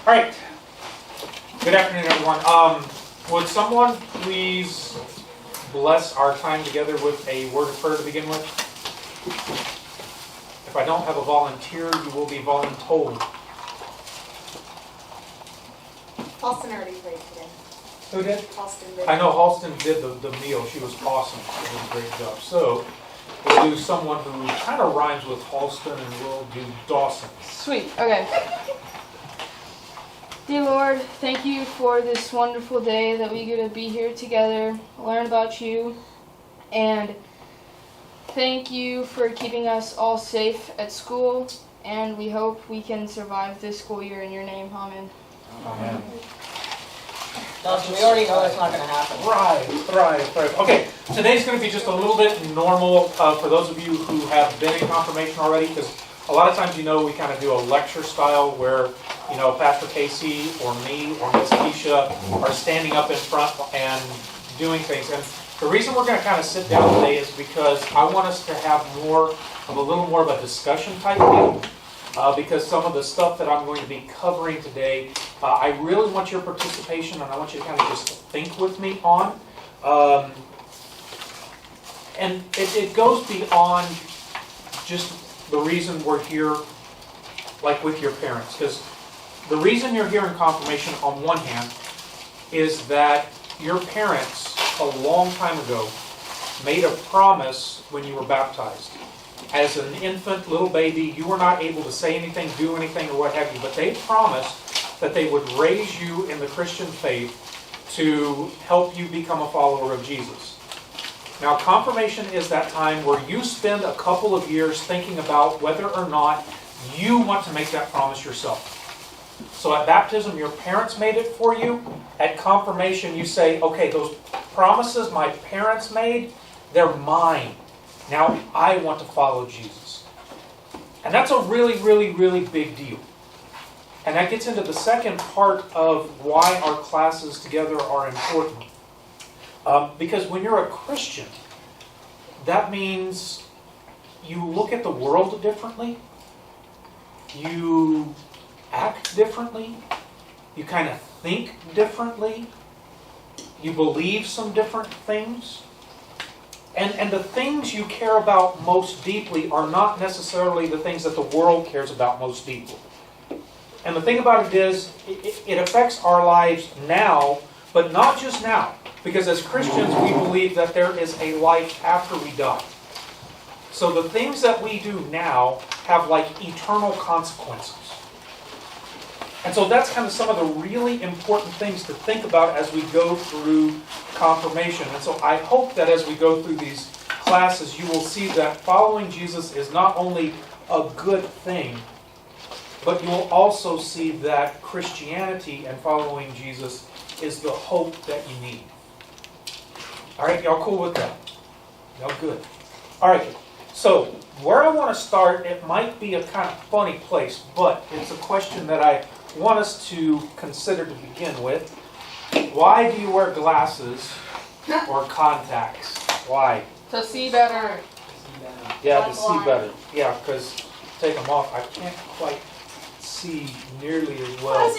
All right. Good afternoon, everyone. Would someone please bless our time together with a word of prayer to begin with? If I don't have a volunteer, you will be voluntold. Halston already prayed today. Who did? Halston did. I know Halston did the meal. She was awesome. She did a great job. So we'll do someone who kind of rhymes with Halston, and we'll do Dawson. Sweet. Okay. Dear Lord, thank you for this wonderful day that we get to be here together, learn about you, and thank you for keeping us all safe at school, and we hope we can survive this school year in your name. Amen. Amen. Dawson, we already know that's not going to happen. Right. Okay, today's going to be just a little bit normal for those of you who have been in confirmation already, because a lot of times, we kind of do a lecture style where, Pastor Casey or me or Miss Keisha are standing up in front and doing things. And the reason we're going to kind of sit down today is because I want us to have a little more of a discussion type deal. Because some of the stuff that I'm going to be covering today, I really want your participation, and I want you to kind of just think with me on. And it goes beyond just the reason we're here, like with your parents. Because the reason you're here in confirmation, on one hand, is that your parents, a long time ago, made a promise when you were baptized. As an infant, little baby, you were not able to say anything, do anything, or what have you, but they promised that they would raise you in the Christian faith to help you become a follower of Jesus. Now, confirmation is that time where you spend a couple of years thinking about whether or not you want to make that promise yourself. So at baptism, your parents made it for you. At confirmation, you say, okay, those promises my parents made, they're mine. Now I want to follow Jesus. And that's a really, really, really big deal. And that gets into the second part of why our classes together are important. Because when you're a Christian, that means you look at the world differently, you act differently, you kind of think differently, you believe some different things. And the things you care about most deeply are not necessarily the things that the world cares about most deeply. And the thing about it is, it affects our lives now, but not just now. Because as Christians, we believe that there is a life after we die. So the things that we do now have eternal consequences. And so that's kind of some of the really important things to think about as we go through confirmation. And so I hope that as we go through these classes, you will see that following Jesus is not only a good thing, but you will also see that Christianity and following Jesus is the hope that you need. All right, y'all cool with that? Y'all good? All right, so where I want to start, it might be a kind of funny place, but it's a question that I want us to consider to begin with. Why do you wear glasses or contacts? Why? To see better. Yeah, to see better. Yeah, because take them off, I can't quite see nearly as well.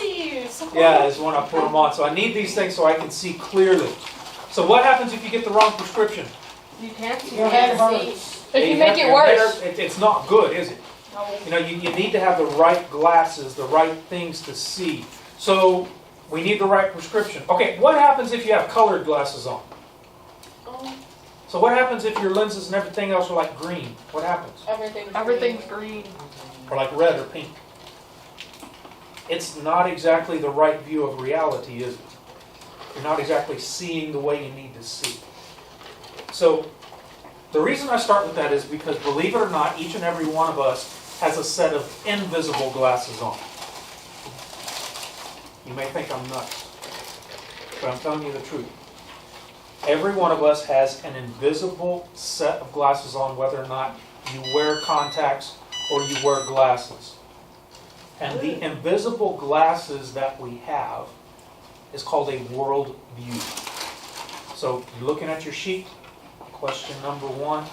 Yeah, as when I put them on. So I need these things so I can see clearly. So what happens if you get the wrong prescription? You can't see. Your head hurts. It can make it worse. It's not good, is it? You need to have the right glasses, the right things to see. So we need the right prescription. Okay, what happens if you have colored glasses on? So what happens if your lenses and everything else are green? What happens? Everything's green. Or red or pink? It's not exactly the right view of reality, is it? You're not exactly seeing the way you need to see. So the reason I start with that is because, believe it or not, each and every one of us has a set of invisible glasses on. You may think I'm nuts, but I'm telling you the truth. Every one of us has an invisible set of glasses on, whether or not you wear contacts or you wear glasses. And the invisible glasses that we have is called a worldview. So you're looking at your sheet. Question number 1.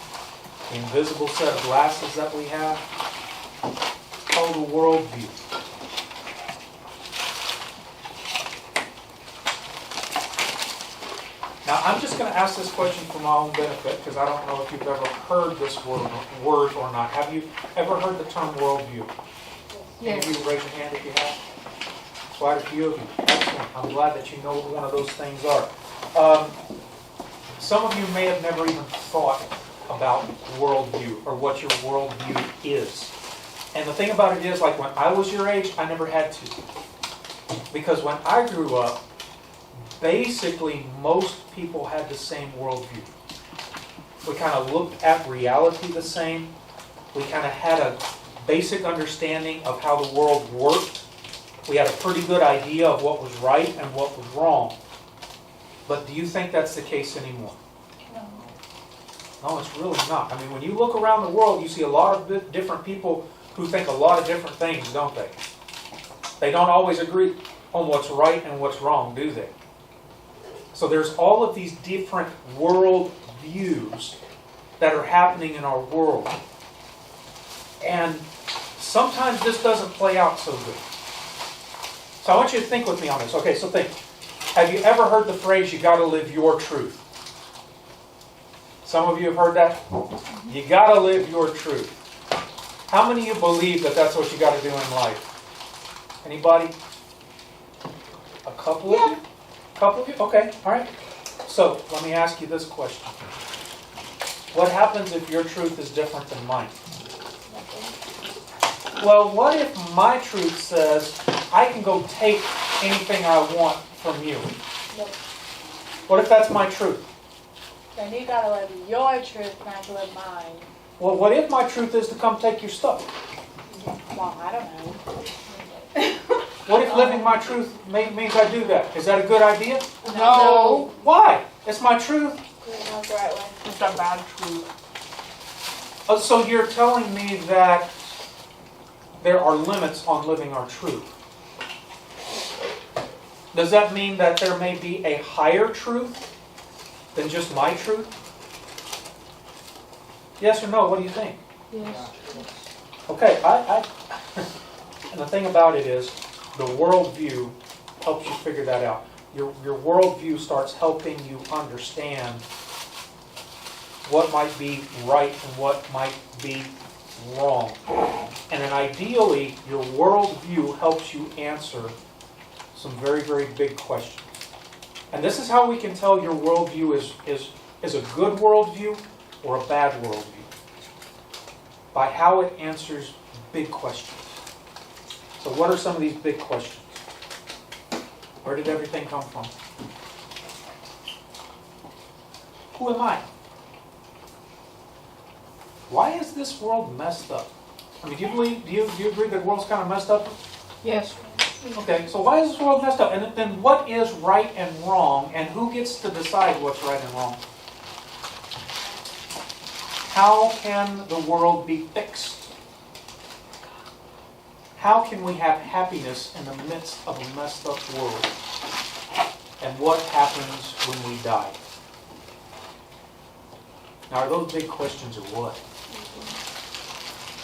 The invisible set of glasses that we have. Called a worldview. I'm just going to ask this question for my own benefit because I don't know if you've ever heard this word or not. Have you ever heard the term worldview? Yes. Can you raise your hand if you have? Quite a few of you. Excellent. I'm glad that you know what one of those things are. Some of you may have never even thought about worldview or what your worldview is. And the thing about it is, like when I was your age, I never had to. Because when I grew up, basically most people had the same worldview. We kind of looked at reality the same. We kind of had a basic understanding of how the world worked. We had a pretty good idea of what was right and what was wrong. But do you think that's the case anymore? No, it's really not. I mean, when you look around the world, you see a lot of different people who think a lot of different things, don't they? They don't always agree on what's right and what's wrong, do they? So there's all of these different world views that are happening in our world. And sometimes this doesn't play out so good. So I want you to think with me on this. Okay, so think. Have you ever heard the phrase, you got to live your truth? Some of you have heard that? You got to live your truth. How many of you believe that that's what you got to do in life? Anybody? A couple of you? A couple of you? Okay, all right. So let me ask you this question. What happens if your truth is different than mine? Well, what if my truth says, I can go take anything I want from you? Nope. What if that's my truth? Then you gotta live your truth, not to live mine. Well, what if my truth is to come take your stuff? Well, I don't know. What if living my truth means I do that? Is that a good idea? No. Why? It's my truth. Not the right way. It's a bad truth. So you're telling me that there are limits on living our truth. Does that mean that there may be a higher truth than just my truth? Yes or no? What do you think? Yes. Okay, and the thing about it is, the worldview helps you figure that out. Your worldview starts helping you understand what might be right and what might be wrong. And then ideally, your worldview helps you answer some very, very big questions. And this is how we can tell your worldview is a good worldview or a bad worldview. By how it answers big questions. So what are some of these big questions? Where did everything come from? Who am I? Why is this world messed up? I mean, do you agree that the world's kind of messed up? Yes. Okay, so why is this world messed up? And then what is right and wrong, and who gets to decide what's right and wrong? How can the world be fixed? How can we have happiness in the midst of a messed up world? And what happens when we die? Now, are those big questions or what?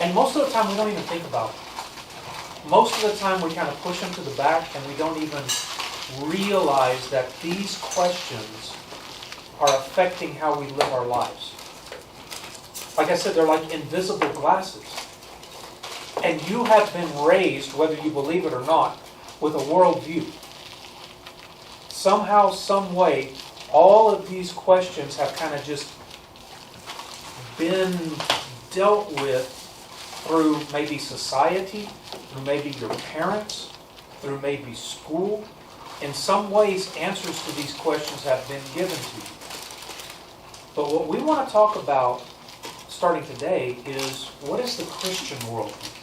And most of the time, we don't even think about it. Most of the time, we kind of push them to the back, and we don't even realize that these questions are affecting how we live our lives. Like I said, they're like invisible glasses. And you have been raised, whether you believe it or not, with a worldview. Somehow, some way, all of these questions have kind of just been dealt with through maybe society, through maybe your parents, through maybe school. In some ways, answers to these questions have been given to you. But what we want to talk about starting today is, what is the Christian worldview?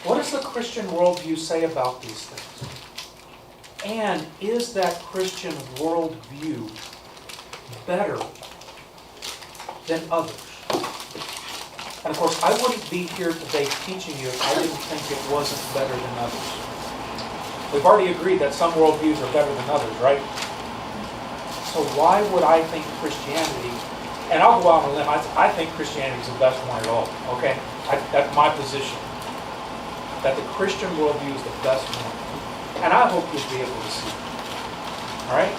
What does the Christian worldview say about these things? And is that Christian worldview better than others? And of course, I wouldn't be here today teaching you if I didn't think it wasn't better than others. We've already agreed that some worldviews are better than others, right? So why would I think Christianity, and I'll go out on a limb, I think Christianity is the best one at all, okay? That's my position. That the Christian worldview is the best one. And I hope you'll be able to see it. All right?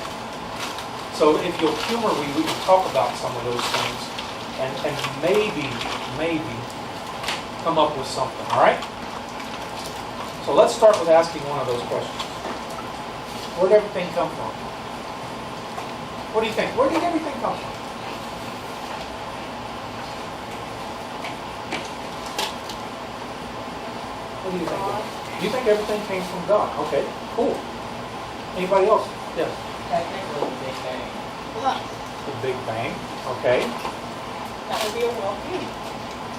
So if you'll humor me, we can talk about some of those things and maybe come up with something, all right? So let's start with asking one of those questions. Where did everything come from? What do you think? Where did everything come from? What do you think? You think everything came from God? Okay, cool. Anybody else? Yes. Technically, Big Bang. The Big Bang. Okay. That would be a worldview.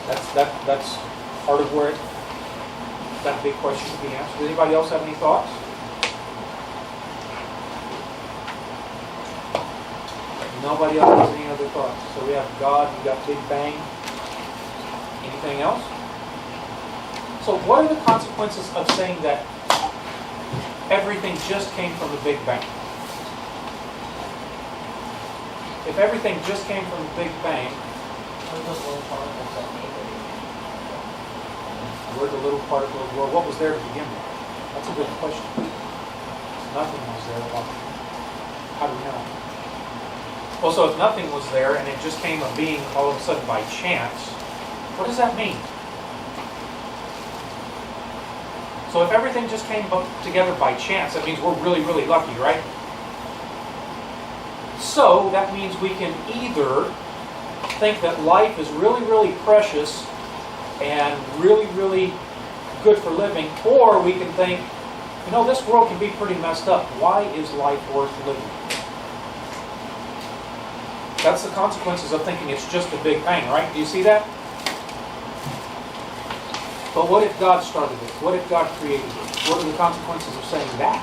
That's part of where that big question could be answered. Does anybody else have any thoughts? Nobody else has any other thoughts. So we have God, we got Big Bang. Anything else? So what are the consequences of saying that everything just came from the Big Bang? If everything just came from the Big Bang, where the little particles were, what was there to begin with? That's a good question. Nothing was there. Well, how do we know? Well, so if nothing was there and it just came a being all of a sudden by chance, what does that mean? So if everything just came together by chance, that means we're really, really lucky, right? So that means we can either think that life is really, really precious and really, really good for living, or we can think, you know, this world can be pretty messed up. Why is life worth living? That's the consequences of thinking it's just a Big Bang, right? Do you see that? But what if God started it? What if God created it? What are the consequences of saying that?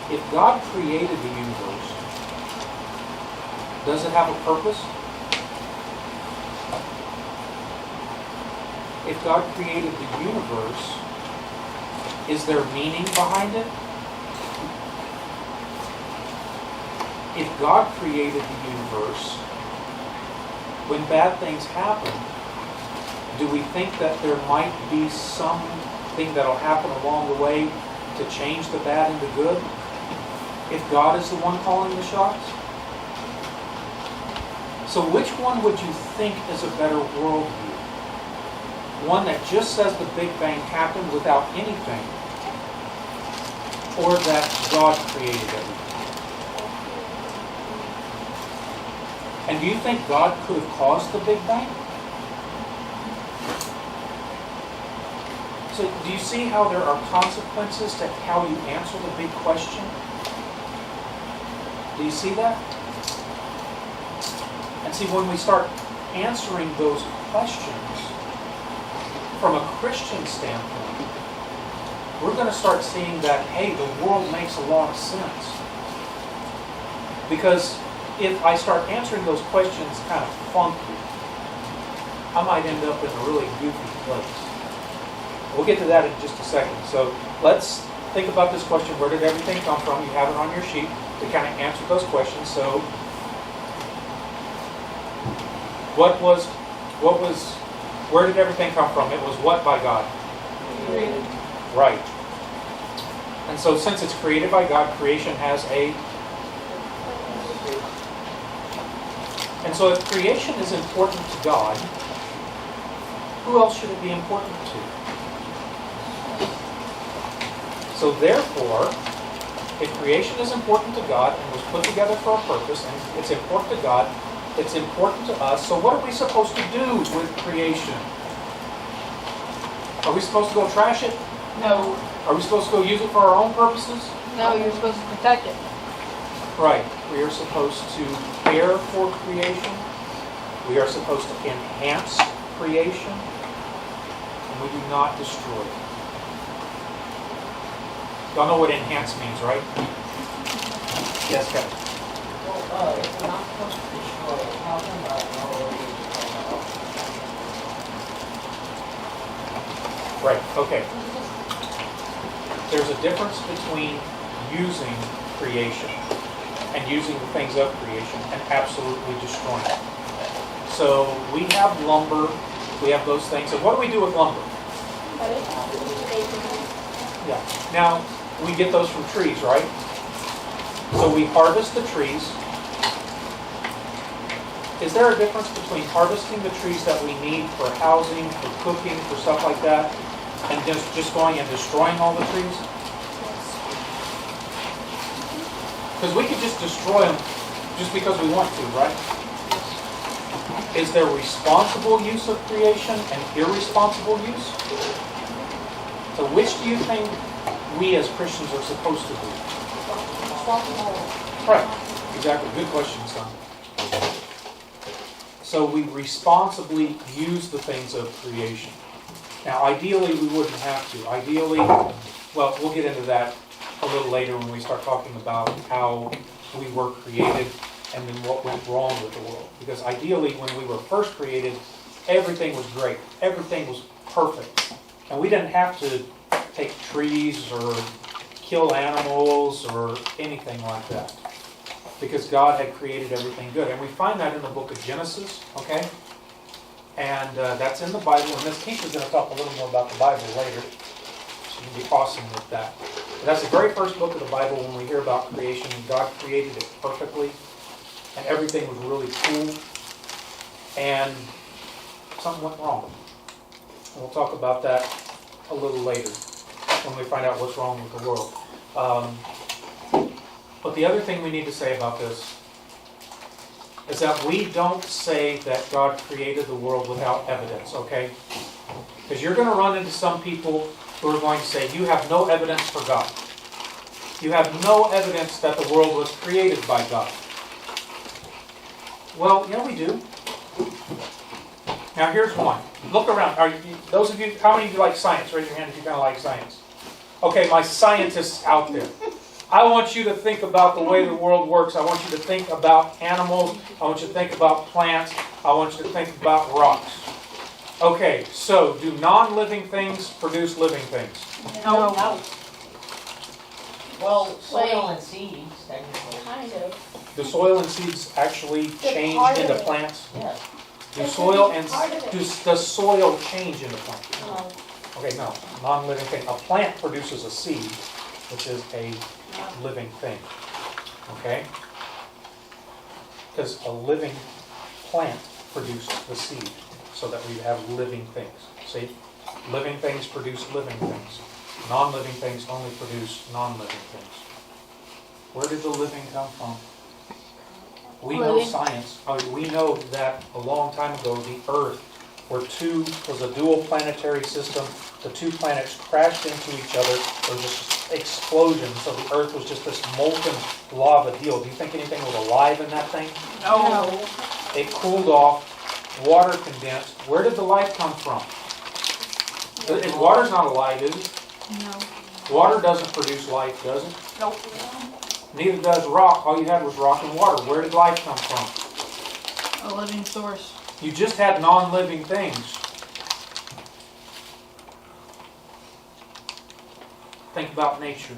If God created the universe, does it have a purpose? If God created the universe, is there meaning behind it? If God created the universe, when bad things happen, do we think that there might be something that'll happen along the way to change the bad into good? If God is the one calling the shots? So which one would you think is a better worldview? One that just says the Big Bang happened without anything, or that God created everything? And do you think God could have caused the Big Bang? So do you see how there are consequences to how you answer the big question? Do you see that? And see, when we start answering those questions from a Christian standpoint, we're going to start seeing that, hey, the world makes a lot of sense. Because if I start answering those questions kind of funky, I might end up in a really goofy place. We'll get to that in just a second. So let's think about this question, where did everything come from? You have it on your sheet to kind of answer those questions. So where did everything come from? It was what by God? Created. Right. And so since it's created by God, creation has a... And so if creation is important to God, who else should it be important to? So therefore, if creation is important to God and was put together for a purpose, and it's important to God, it's important to us, so what are we supposed to do with creation? Are we supposed to go trash it? No. Are we supposed to go use it for our own purposes? No, you're supposed to protect it. Right. We are supposed to care for creation. We are supposed to enhance creation. And we do not destroy it. Y'all know what enhance means, right? Yes, Kevin. Well, if we're not supposed to destroy it, how come I know what it is? Right, okay. There's a difference between using creation and using the things of creation and absolutely destroying it. So we have lumber, we have those things. And what do we do with lumber? Yeah. Now, we get those from trees, right? So we harvest the trees. Is there a difference between harvesting the trees that we need for housing, for cooking, for stuff like that, and just going and destroying all the trees? Because we could just destroy them just because we want to, right? Is there responsible use of creation and irresponsible use? So which do you think we as Christians are supposed to do? Right. Exactly. Good question, son. So we responsibly use the things of creation. Now, ideally, we wouldn't have to. Ideally, well, we'll get into that a little later when we start talking about how we were created and then what went wrong with the world. Because ideally, when we were first created, everything was great. Everything was perfect. And we didn't have to take trees or kill animals or anything like that. Because God had created everything good. And we find that in the book of Genesis, okay? And that's in the Bible. And Miss Keisha's going to talk a little more about the Bible later. She can be awesome with that. But that's the very first book of the Bible when we hear about creation. And God created it perfectly. And everything was really cool. And something went wrong. And we'll talk about that a little later when we find out what's wrong with the world. But the other thing we need to say about this is that we don't say that God created the world without evidence, okay? Because you're going to run into some people who are going to say, you have no evidence for God. You have no evidence that the world was created by God. Well, yeah, we do. Now, here's one. Look around. Those of you, how many of you like science? Raise your hand if you kind of like science. Okay, my scientists out there. I want you to think about the way the world works. I want you to think about animals. I want you to think about plants. I want you to think about rocks. Okay, so do non-living things produce living things? No. Well, soil and seeds, technically. Kind of. Do soil and seeds actually change part of into it. plants? Yeah. Does soil change into plants? No. Okay, no. Non-living thing. A plant produces a seed, which is a living thing. Okay? Because a living plant produced the seed so that we have living things. See? Living things produce living things. Non-living things only produce non-living things. Where did the living come from? We know science. We know that a long time ago the Earth was a dual planetary system. The two planets crashed into each other. There was just an explosion. So the Earth was just this molten lava deal. Do you think anything was alive in that thing? No. It cooled off. Water condensed. Where did the life come from? Water's not alive, is it? No. Water doesn't produce life, does it? Nope. Neither does rock. All you had was rock and water. Where did life come from? A living source. You just had non-living things. Think about nature.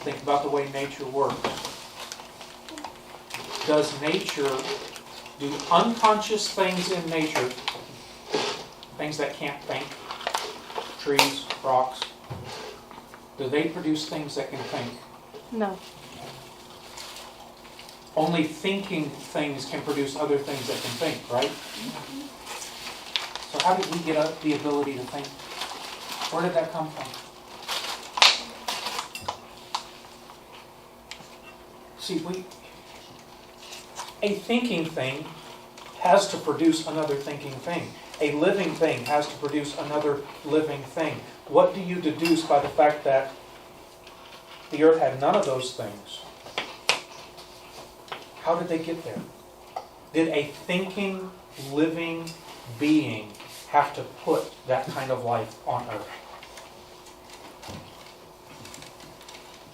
Think about the way nature works. Do unconscious things in nature, things that can't think, trees, rocks, do they produce things that can think? No. Only thinking things can produce other things that can think, right? So how did we get the ability to think? Where did that come from? See, a thinking thing has to produce another thinking thing. A living thing has to produce another living thing. What do you deduce by the fact that the earth had none of those things? How did they get there? Did a thinking, living being have to put that kind of life on earth?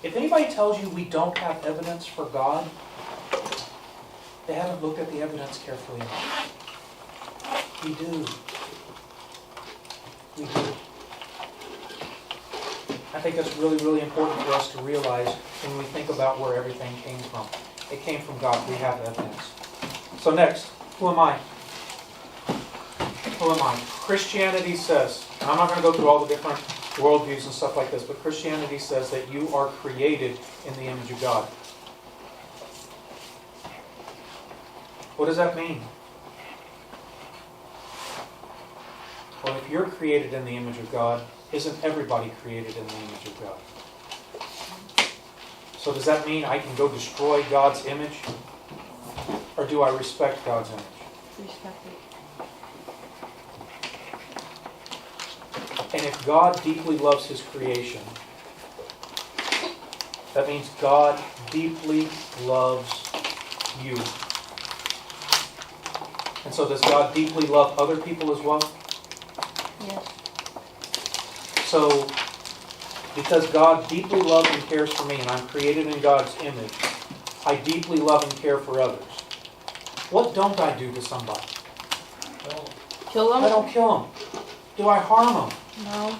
If anybody tells you we don't have evidence for God, they haven't looked at the evidence carefully enough. We do. We do. I think that's really, really important for us to realize when we think about where everything came from. It came from God. We have evidence. So next, who am I? Who am I? Christianity says, and I'm not going to go through all the different worldviews and stuff like this, but Christianity says that you are created in the image of God. What does that mean? Well, if you're created in the image of God, isn't everybody created in the image of God? So does that mean I can go destroy God's image? Or do I respect God's image? Respect it. And if God deeply loves His creation, that means God deeply loves you. And so does God deeply love other people as well? Yes. So, because God deeply loves and cares for me, and I'm created in God's image, I deeply love and care for others. What don't I do to somebody? Kill them? I don't kill them. Do I harm them? No.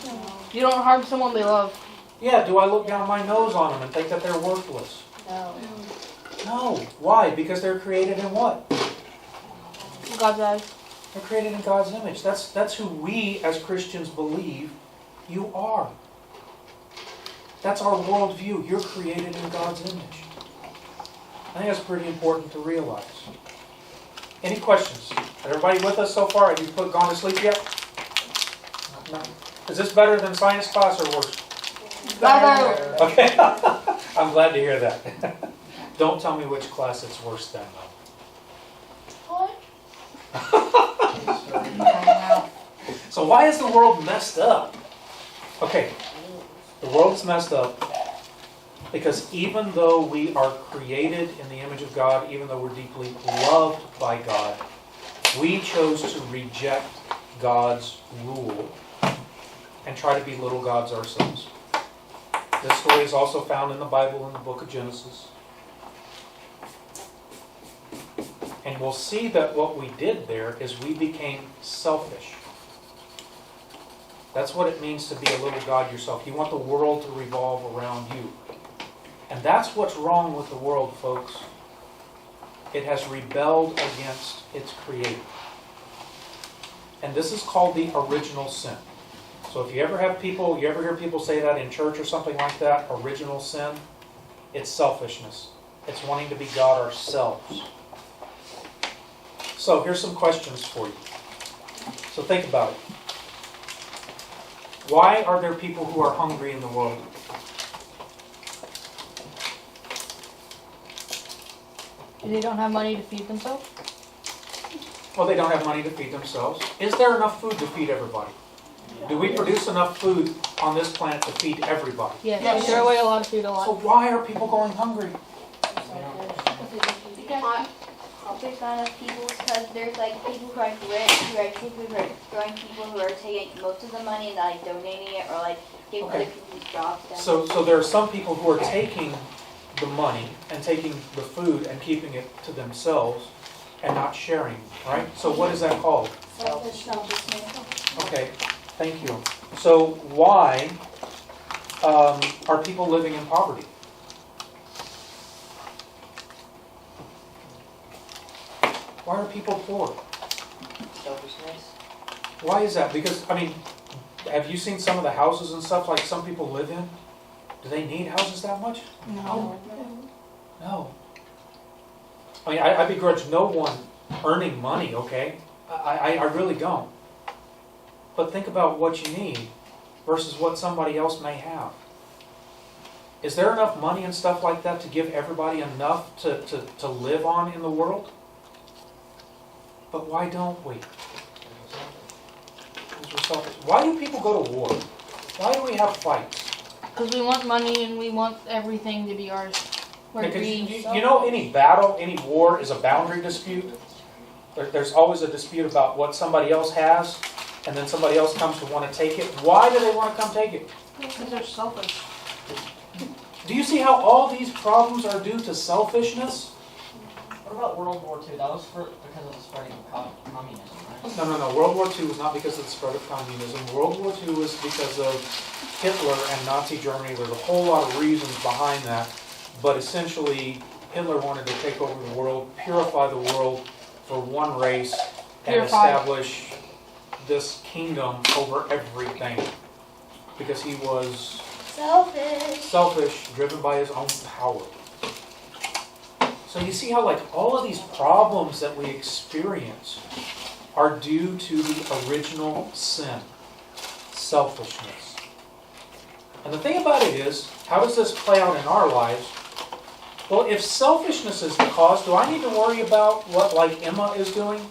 You don't harm someone they love. Yeah, do I look down my nose on them and think that they're worthless? No. No. Why? Because they're created in what? God's eyes. They're created in God's image. That's who we as Christians believe you are. That's our worldview. You're created in God's image. I think that's pretty important to realize. Any questions? Everybody with us so far? Have you gone to sleep yet? No. Is this better than science class or worse? Better. Okay. I'm glad to hear that. Don't tell me which class it's worse than, though. What? So why is the world messed up? Okay, the world's messed up because even though we are created in the image of God, even though we're deeply loved by God, we chose to reject God's rule and try to be little gods ourselves. This story is also found in the Bible in the book of Genesis. And we'll see that what we did there is we became selfish. That's what it means to be a little god yourself. You want the world to revolve around you. And that's what's wrong with the world, folks. It has rebelled against its creator. And this is called the original sin. So if you ever hear people say that in church or something like that, original sin, it's selfishness. It's wanting to be God ourselves. So here's some questions for you. So think about it. Why are there people who are hungry in the world? They don't have money to feed themselves? Well, they don't have money to feed themselves. Is there enough food to feed everybody? Do we produce enough food on this planet to feed everybody? Yes. We throw away a lot of food a So lot. why are people going hungry? There's not enough people because there's like people who are rich, who are throwing people who are taking most of the money and like donating it or like giving other people these jobs. So there are some people who are taking the money and taking the food and keeping it to themselves and not sharing, right? So what is that called? Selfishness. Okay, thank you. So why are people living in poverty? Why are people poor? Selfishness. Why is that? Because, have you seen some of the houses and stuff like some people live in? Do they need houses that much? No. No. I begrudge no one earning money, okay? I really don't. But think about what you need versus what somebody else may have. Is there enough money and stuff like that to give everybody enough to live on in the world? But why don't we? Because we're selfish. Why do people go to war? Why do we have fights? Because we want money and we want everything to be ours. We're Because greedy. you know any battle, any war is a boundary dispute. There's always a dispute about what somebody else has, and then somebody else comes to want to take it. Why do they want to come take it? Because they're selfish. Do you see how all these problems are due to selfishness? What about World War II? That was because of the spreading of communism, right? No. World War II was not because of the spread of communism. World War II was because of Hitler and Nazi Germany. There's a whole lot of reasons behind that. But essentially, Hitler wanted to take over the world, purify the world for one race, and Purify. establish this kingdom over everything. because he was Selfish. driven by his own power. So you see how like all of these problems that we experience are due to the original sin, selfishness. And the thing about it is, how does this play out in our lives? Well, if selfishness is the cause, do I need to worry about what like Emma is doing?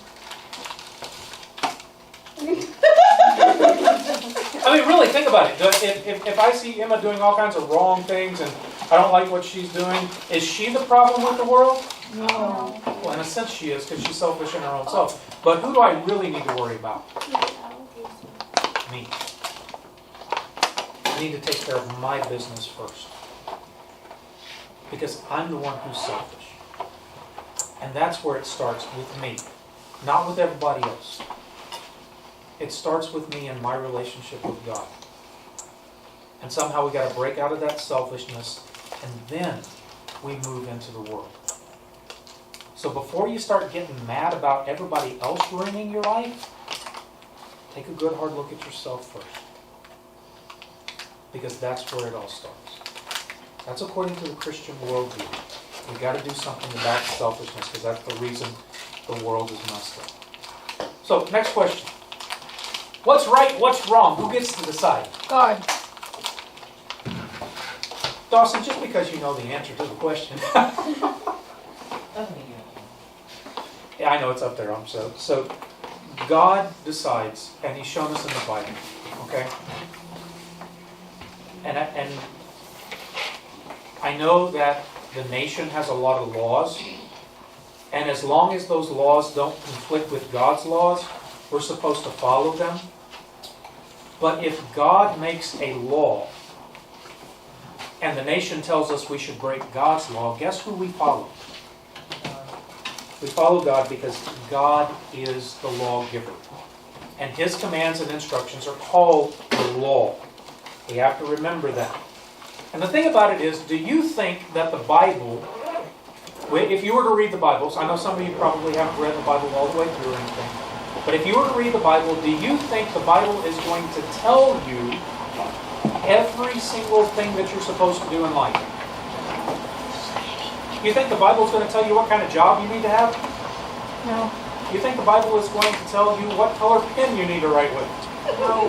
I mean, really, think about it. If I see Emma doing all kinds of wrong things and I don't like what she's doing, is she the problem with the world? No. Well, in a sense she is, because she's selfish in her own self. But who do I really need to worry about? Me. I need to take care of my business first. Because I'm the one who's selfish. And that's where it starts, with me. Not with everybody else. It starts with me and my relationship with God. And somehow we got to break out of that selfishness, and then we move into the world. So before you start getting mad about everybody else ruining your life, take a good hard look at yourself first. Because that's where it all starts. That's according to the Christian worldview. We've got to do something about selfishness, because that's the reason the world is messed up. So, next question. What's right, what's wrong? Who gets to decide? God. Dawson, just because you know the answer to the question. Yeah, I know it's up there. So God decides, and He's shown us in the Bible. Okay? And I know that the nation has a lot of laws, and as long as those laws don't conflict with God's laws, we're supposed to follow them. But if God makes a law, and the nation tells us we should break God's law, guess who we follow? We follow God because God is the lawgiver. And His commands and instructions are called the law. We have to remember that. And the thing about it is, do you think that the Bible, if you were to read the Bible, so I know some of you probably haven't read the Bible all the way through or anything, but if you were to read the Bible, do you think the Bible is going to tell you every single thing that you're supposed to do in life? You think the Bible is going to tell you what kind of job you need to have? No. You think the Bible is going to tell you what color pen you need to write with? No.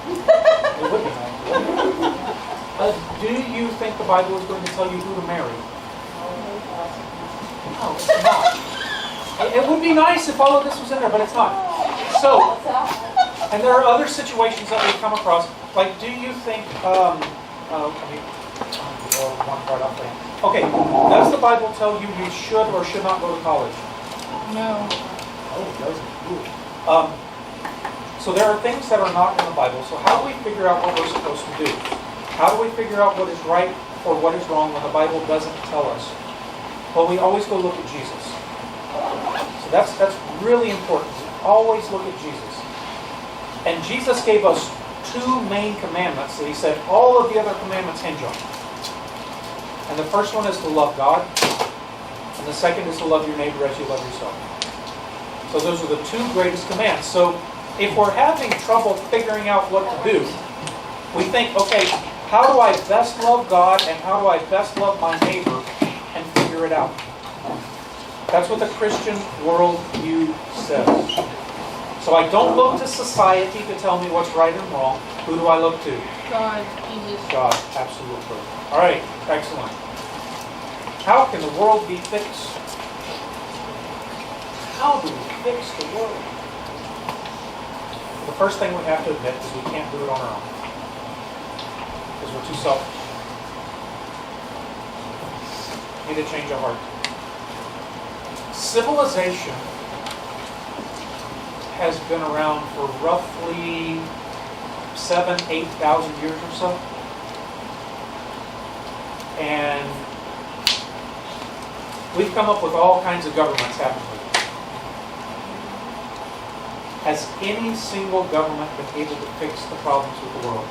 It would be nice. Do you think the Bible is going to tell you who to marry? No, it's not. It would be nice if all of this was in there, but it's not. So, and there are other situations that we come across. Like, do you think, one part off there. Okay, does the Bible tell you you should or should not go to college? No. Oh, it doesn't. So there are things that are not in the Bible. So how do we figure out what we're supposed to do? How do we figure out what is right or what is wrong when the Bible doesn't tell us? Well, we always go look at Jesus. So that's really important. We always look at Jesus. And Jesus gave us two main commandments that He said all of the other commandments hinge on. And the first one is to love God. And the second is to love your neighbor as you love yourself. So those are the two greatest commands. So if we're having trouble figuring out what to do, we think, okay, how do I best love God and how do I best love my neighbor, and figure it out. That's what the Christian worldview says. So I don't look to society to tell me what's right and wrong. Who do I look to? God. Jesus. God, absolutely. All right, excellent. How can the world be fixed? How do we fix the world? The first thing we have to admit is we can't do it on our own. Because we're too selfish. We need to change our heart. Civilization has been around for roughly 7,000 to 8,000 years or so. And we've come up with all kinds of governments, haven't we? Has any single government been able to fix the problems with the world?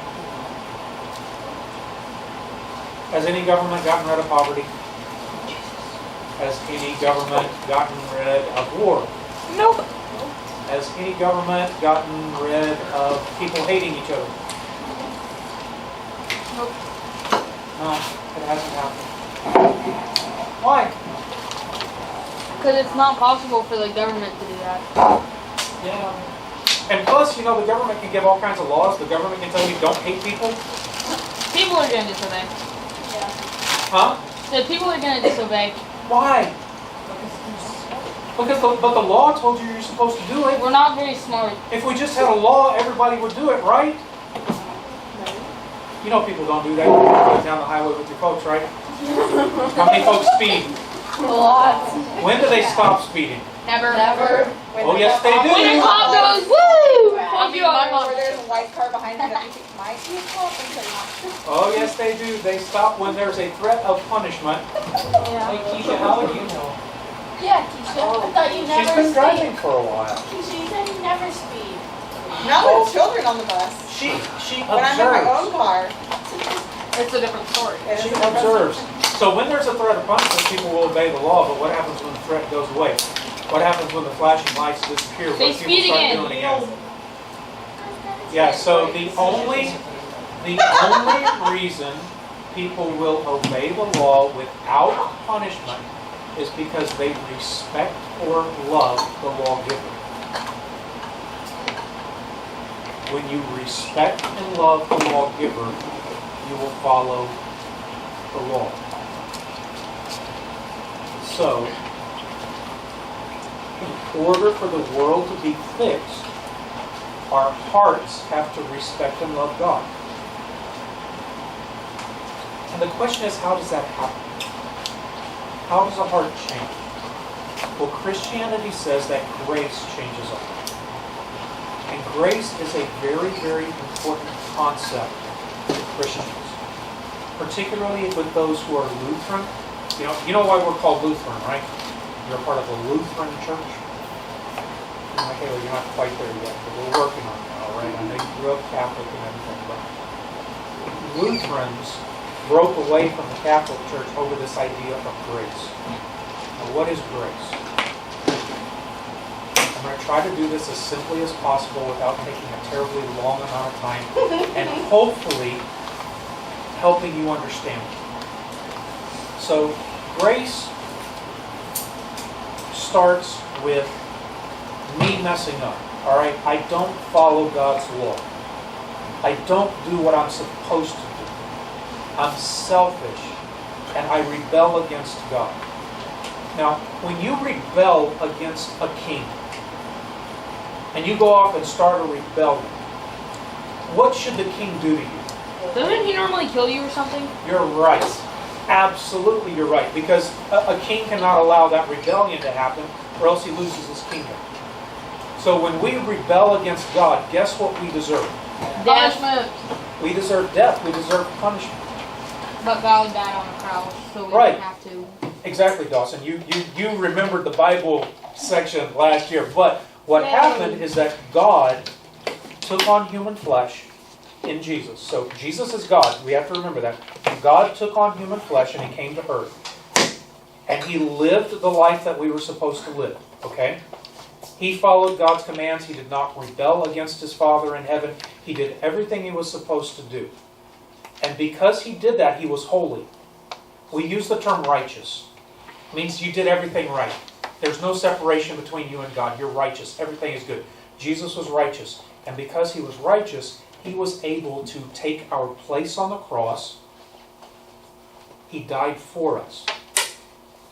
Has any government gotten rid of poverty? Has any government gotten rid of war? Nope. Has any government gotten rid of people hating each other? Nope. No, it hasn't happened. Why? Because it's not possible for the government to do that. Yeah. And plus, you know, the government can give all kinds of laws. The government can tell you don't hate people. People are going to disobey. Huh? The people are going to disobey. Why? Because but the law told you you're supposed to do it. We're not very smart. If we just had a law, everybody would do it, right? You know people don't do that. You go down the highway with your folks, right? How many folks speed? Lots. When do they stop speeding? Never. Never. Oh, yes, they do. When the cop goes, woo! I Fuck mean, you my up. mom, where there's a white car behind me that you think might be a cop until not. Oh, yes, they do. They stop when there's a threat of punishment. Yeah. Hey, Keisha, how would you know? Yeah, Keisha. I thought you She's never been speed. driving for a while. Keisha, you said you never speed. Now there's children on the bus. She When I'm in my own observes. car, It's a different story. it She is a observes. So when there's a threat of punishment, people will obey the law. But what happens when the threat goes away? What happens when the flashing lights disappear? What They do speed people start again. doing again? Yeah. So the only reason people will obey the law without punishment is because they respect or love the lawgiver. When you respect and love the lawgiver, you will follow the law. So, in order for the world to be fixed, our hearts have to respect and love God. And the question is, how does that happen? How does a heart change? Well, Christianity says that grace changes a heart. And grace is a very, very important concept to Christians, particularly with those who are Lutheran. You know why we're called Lutheran, right? You're a part of a Lutheran church. Okay, well, you're not quite there yet, but we're working on it, all right? I know you grew up Catholic and everything, but Lutherans broke away from the Catholic Church over this idea of grace. Now, what is grace? I'm going to try to do this as simply as possible without taking a terribly long amount of time and hopefully helping you understand. So, grace starts with me messing up. All right? I don't follow God's law. I don't do what I'm supposed to do. I'm selfish and I rebel against God. Now, when you rebel against a king and you go off and start a rebellion, what should the king do to you? Doesn't he normally kill you or something? You're right. Absolutely, you're right. Because a king cannot allow that rebellion to happen, or else he loses his kingdom. So when we rebel against God, guess what we deserve? Punishment. We deserve death. We deserve punishment. But God died on a cross, so we Right. don't have to. Exactly, Dawson. You remembered the Bible section last year. But what Yay. happened is that God took on human flesh in Jesus. So Jesus is God. We have to remember that. God took on human flesh and He came to earth. And He lived the life that we were supposed to live. Okay? He followed God's commands. He did not rebel against His Father in heaven. He did everything He was supposed to do. And because He did that, He was holy. We use the term righteous. It means you did everything right. There's no separation between you and God. You're righteous. Everything is good. Jesus was righteous. And because He was righteous, He was able to take our place on the cross. He died for us.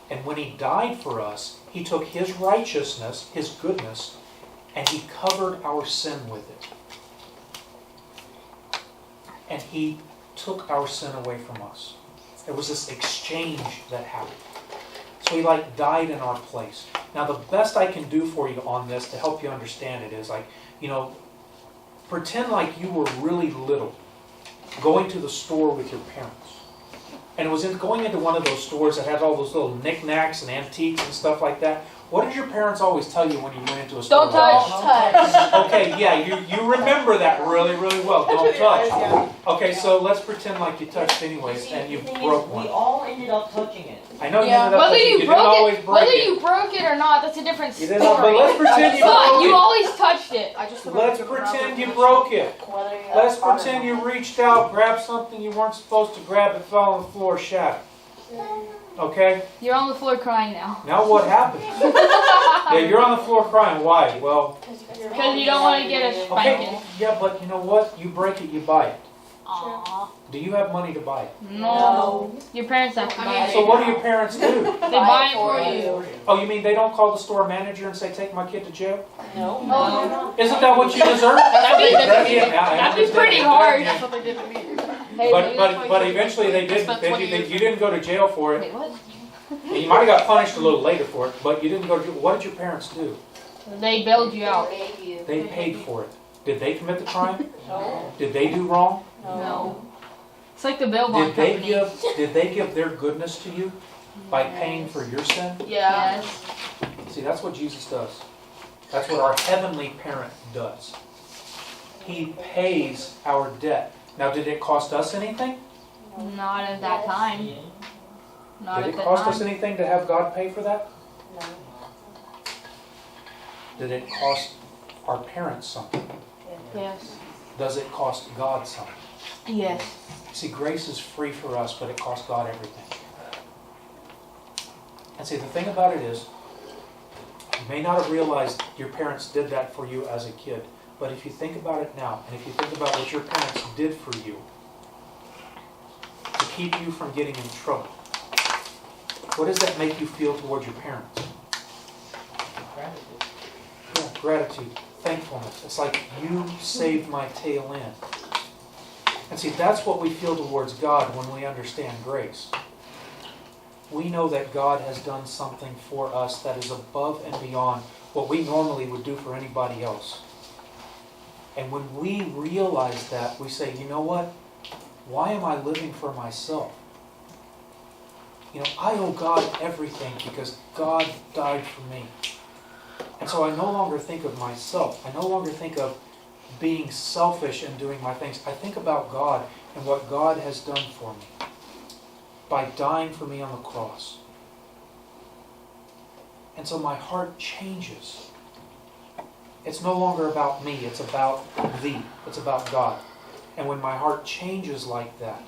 And when He died for us, He took His righteousness, His goodness, and He covered our sin with it. And He took our sin away from us. There was this exchange that happened. So He died in our place. Now the best I can do for you on this to help you understand it is pretend like you were really little, going to the store with your parents. And it was going into one of those stores that had all those little knickknacks and antiques and stuff like that. What did your parents always tell you when you went into a store? Don't touch. Touch. Okay, yeah, you remember that really, really well. Don't touch. Okay, so let's pretend like you touched anyways and you The thing broke is, one. we all ended up touching it. I know you Yeah. ended up Whether touching it. you You didn't broke always it, break whether it. you broke it or not, that's a different You story. didn't, but let's pretend you But broke you it. always touched it. Let's pretend you broke it. Whether you Let's have pretend you reached out, grabbed something you weren't supposed to grab, it fell on the floor, shattered. Okay? You're on the floor crying now. Now what happened? Yeah, you're on the floor crying. Why? Well, Because you don't want to get a spanking. okay. Yeah, but you know what? You break it, you buy it. Aw. Do you have money to buy it? No. Your parents have to buy it. So what do your parents do? They buy it for you. Oh, you mean they don't call the store manager and say, take my kid to jail? No. No. Isn't that what you deserve? That'd be pretty hard. That's what they did to me. But eventually they didn't. You didn't go to jail for it. Wait, what? You might have got punished a little later for it, but you didn't go to jail. What did your parents do? They bailed you out. They paid for it. Did they commit the crime? No. Did they do wrong? No. It's like the bail bond Did they company. Did they give their goodness to you by paying for your sin? Yeah. Yes. See, that's what Jesus does. That's what our heavenly parent does. He pays our debt. Now, did it cost us anything? Not at that time. Not Did at it that cost us time. anything to have God pay for that? No. Did it cost our parents something? Yes. Does it cost God something? Yes. See, grace is free for us, but it costs God everything. And see, the thing about it is, you may not have realized your parents did that for you as a kid, but if you think about it now, and if you think about what your parents did for you to keep you from getting in trouble, what does that make you feel towards your parents? Yeah, gratitude, thankfulness. It's like you saved my tail end. And see, that's what we feel towards God when we understand grace. We know that God has done something for us that is above and beyond what we normally would do for anybody else. And when we realize that, we say, you know what? Why am I living for myself? You know, I owe God everything because God died for me. And so I no longer think of myself. I no longer think of being selfish and doing my things. I think about God and what God has done for me by dying for me on the cross. And so my heart changes. It's no longer about me, it's about thee. It's about God. And when my heart changes like that,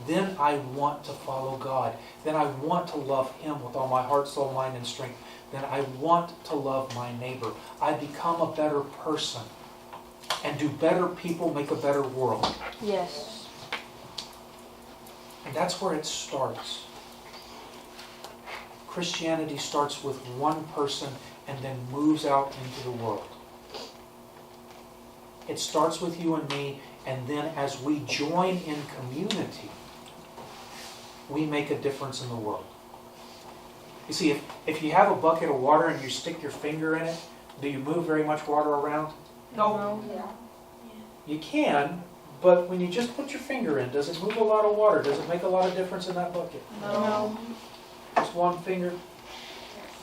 then I want to follow God. Then I want to love Him with all my heart, soul, mind, and strength. Then I want to love my neighbor. I become a better person. And do better people make a better world? Yes. And that's where it starts. Christianity starts with one person and then moves out into the world. It starts with you and me, and then as we join in community, we make a difference in the world. You see, if you have a bucket of water and you stick your finger in it, do you move very much water around? No. You can, but when you just put your finger in, does it move a lot of water? Does it make a lot of difference in that bucket? No. Just one finger?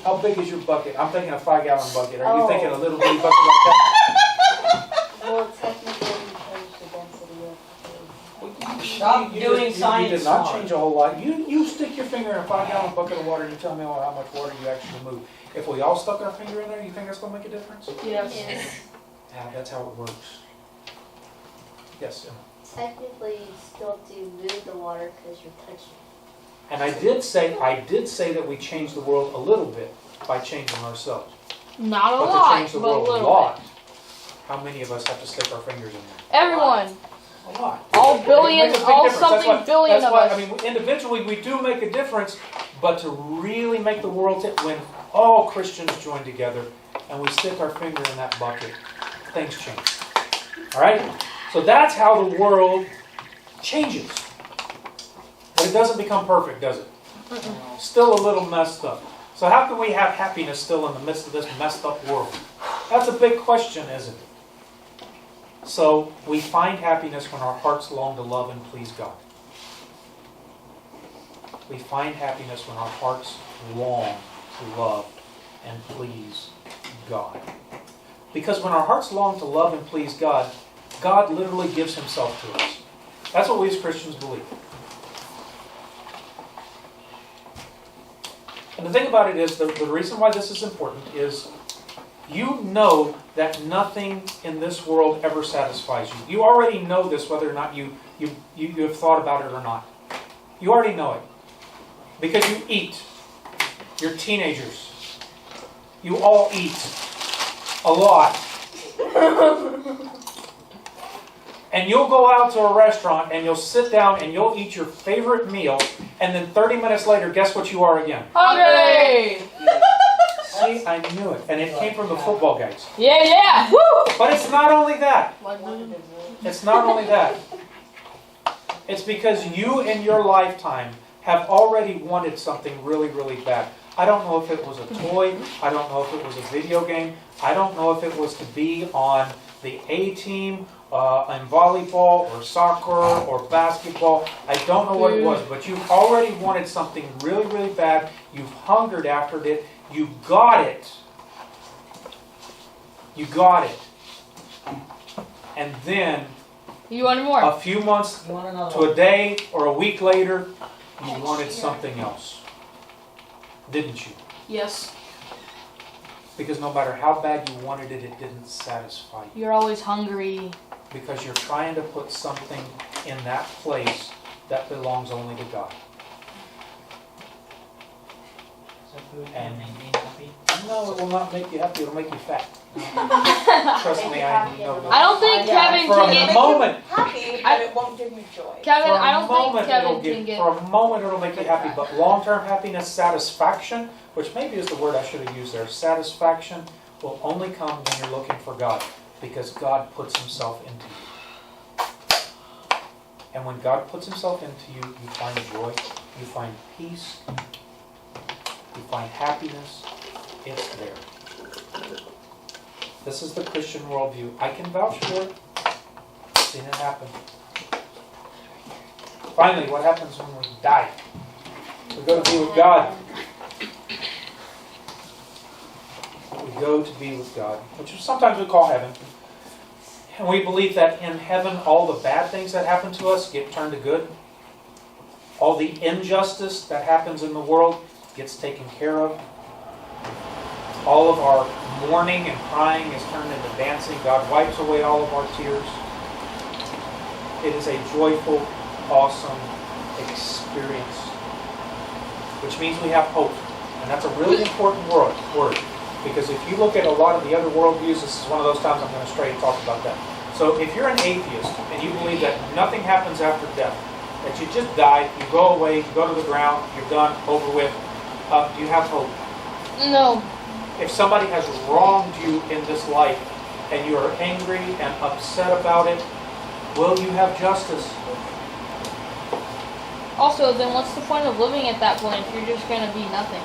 How big is your bucket? I'm thinking a 5-gallon bucket. Are you thinking a little bitty bucket like that? Well, technically, you changed the density of the food. Stop doing You science did not smart. change a whole lot. You stick your finger in a 5-gallon bucket of water and you tell me how much water you actually move. If we all stuck our finger in there, you think that's going to make a difference? Yes. Yeah, that's how it works. Yes, Emma. Technically, you still do move the water because you're touching. And I did say that we changed the world a little bit by changing ourselves. Not a But to lot, change the but a world a little lot, how many of us have to stick our fingers in there? bit. Everyone. A lot. All It makes billions, a big all difference. something billion that's of why, us. I mean, individually we do make a difference, but to really make the world, when all Christians join together and we stick our finger in that bucket, things change. All right? So that's how the world changes. But it doesn't become perfect, does it? Still a little messed up. So how can we have happiness still in the midst of this messed up world? That's a big question, isn't it? So we find happiness when our hearts long to love and please God. We find happiness when our hearts long to love and please God. Because when our hearts long to love and please God, God literally gives himself to us. That's what we as Christians believe. And the thing about it is, the reason why this is important is you know that nothing in this world ever satisfies you. You already know this, whether or not you have thought about it or not. You already know it. Because you eat. You're teenagers. You all eat. A lot. And you'll go out to a restaurant and you'll sit down and you'll eat your favorite meal, and then 30 minutes later, guess what you are again? Hungry! See, I knew it. And it came from the football guys. Yeah! Woo! But it's not only that. It's not only that. It's because you in your lifetime have already wanted something really, really bad. I don't know if it was a toy. I don't know if it was a video game. I don't know if it was to be on the A team in volleyball or soccer or basketball. I don't know what it was, but you've already wanted something really, really bad. You've hungered after it. You got it. You got it. And then You wanted more? a few months You want another to one? a day or a week later, you wanted something else. Didn't you? Yes. Because no matter how bad you wanted it, it didn't satisfy you. You're always hungry. Because you're trying to put something in that place that belongs only to God. So food And- can make me happy. No, it will not make you happy. It'll make you fat. Trust me, I know I don't think Yeah, Kevin For can a get... moment, Happy, but it won't give me joy. Kevin, for a I don't think moment Kevin it'll can get... for a moment it'll make you happy, but long-term happiness, satisfaction, which maybe is the word I should have used there, satisfaction will only come when you're looking for God, because God puts himself into you. And when God puts himself into you, you find joy, you find peace, you find happiness. It's there. This is the Christian worldview. I can vouch for it. I've seen it happen. Finally, what happens when we die? We go to be with God. We go to be with God, which sometimes we call heaven. And we believe that in heaven, all the bad things that happen to us get turned to good. All the injustice that happens in the world gets taken care of. All of our mourning and crying is turned into dancing. God wipes away all of our tears. It is a joyful, awesome experience, which means we have hope. And that's a really important word, because if you look at a lot of the other worldviews, this is one of those times I'm going to stray and talk about that. So if you're an atheist and you believe that nothing happens after death, that you just die, you go away, you go to the ground, you're done, over with, do you have hope? No. If somebody has wronged you in this life and you are angry and upset about it, will you have justice? Also, then what's the point of living at that point if you're just going to be nothing?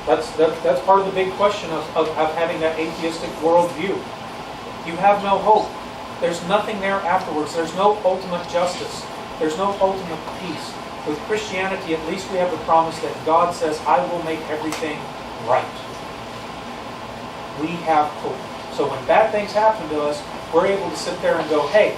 That's part of the big question of having that atheistic worldview. You have no hope. There's nothing there afterwards. There's no ultimate justice. There's no ultimate peace. With Christianity, at least we have the promise that God says, I will make everything right. We have hope. So when bad things happen to us, we're able to sit there and go, hey,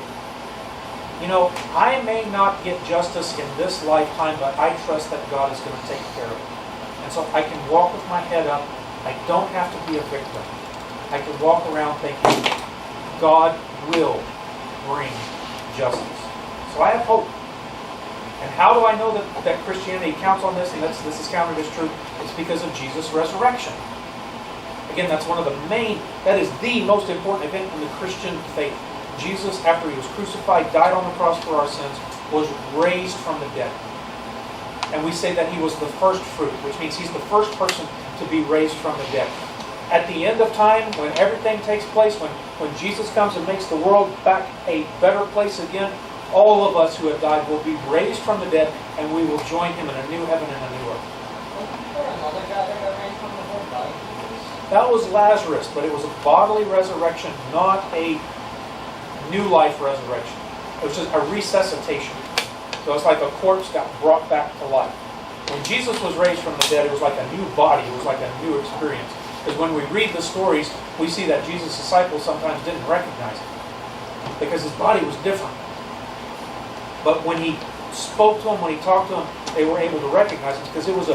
I may not get justice in this lifetime, but I trust that God is going to take care of it. And so I can walk with my head up. I don't have to be a victim. I can walk around thinking, God will bring justice. So I have hope. And how do I know that Christianity counts on this and this is counted as true? It's because of Jesus' resurrection. Again, that's that is the most important event in the Christian faith. Jesus, after he was crucified, died on the cross for our sins, was raised from the dead. And we say that he was the first fruit, which means he's the first person to be raised from the dead. At the end of time, when everything takes place, when Jesus comes and makes the world back a better place again, all of us who have died will be raised from the dead, and we will join him in a new heaven and a new earth. Wasn't there another guy that got raised from the dead? Like That was Lazarus, but it was a bodily resurrection, not a new life resurrection. It was just a resuscitation. So it's like a corpse got brought back to life. When Jesus was raised from the dead, it was like a new body. It was like a new experience. Because when we read the stories, we see that Jesus' disciples sometimes didn't recognize him because his body was different. But when he spoke to them, when he talked to them, they were able to recognize him because it was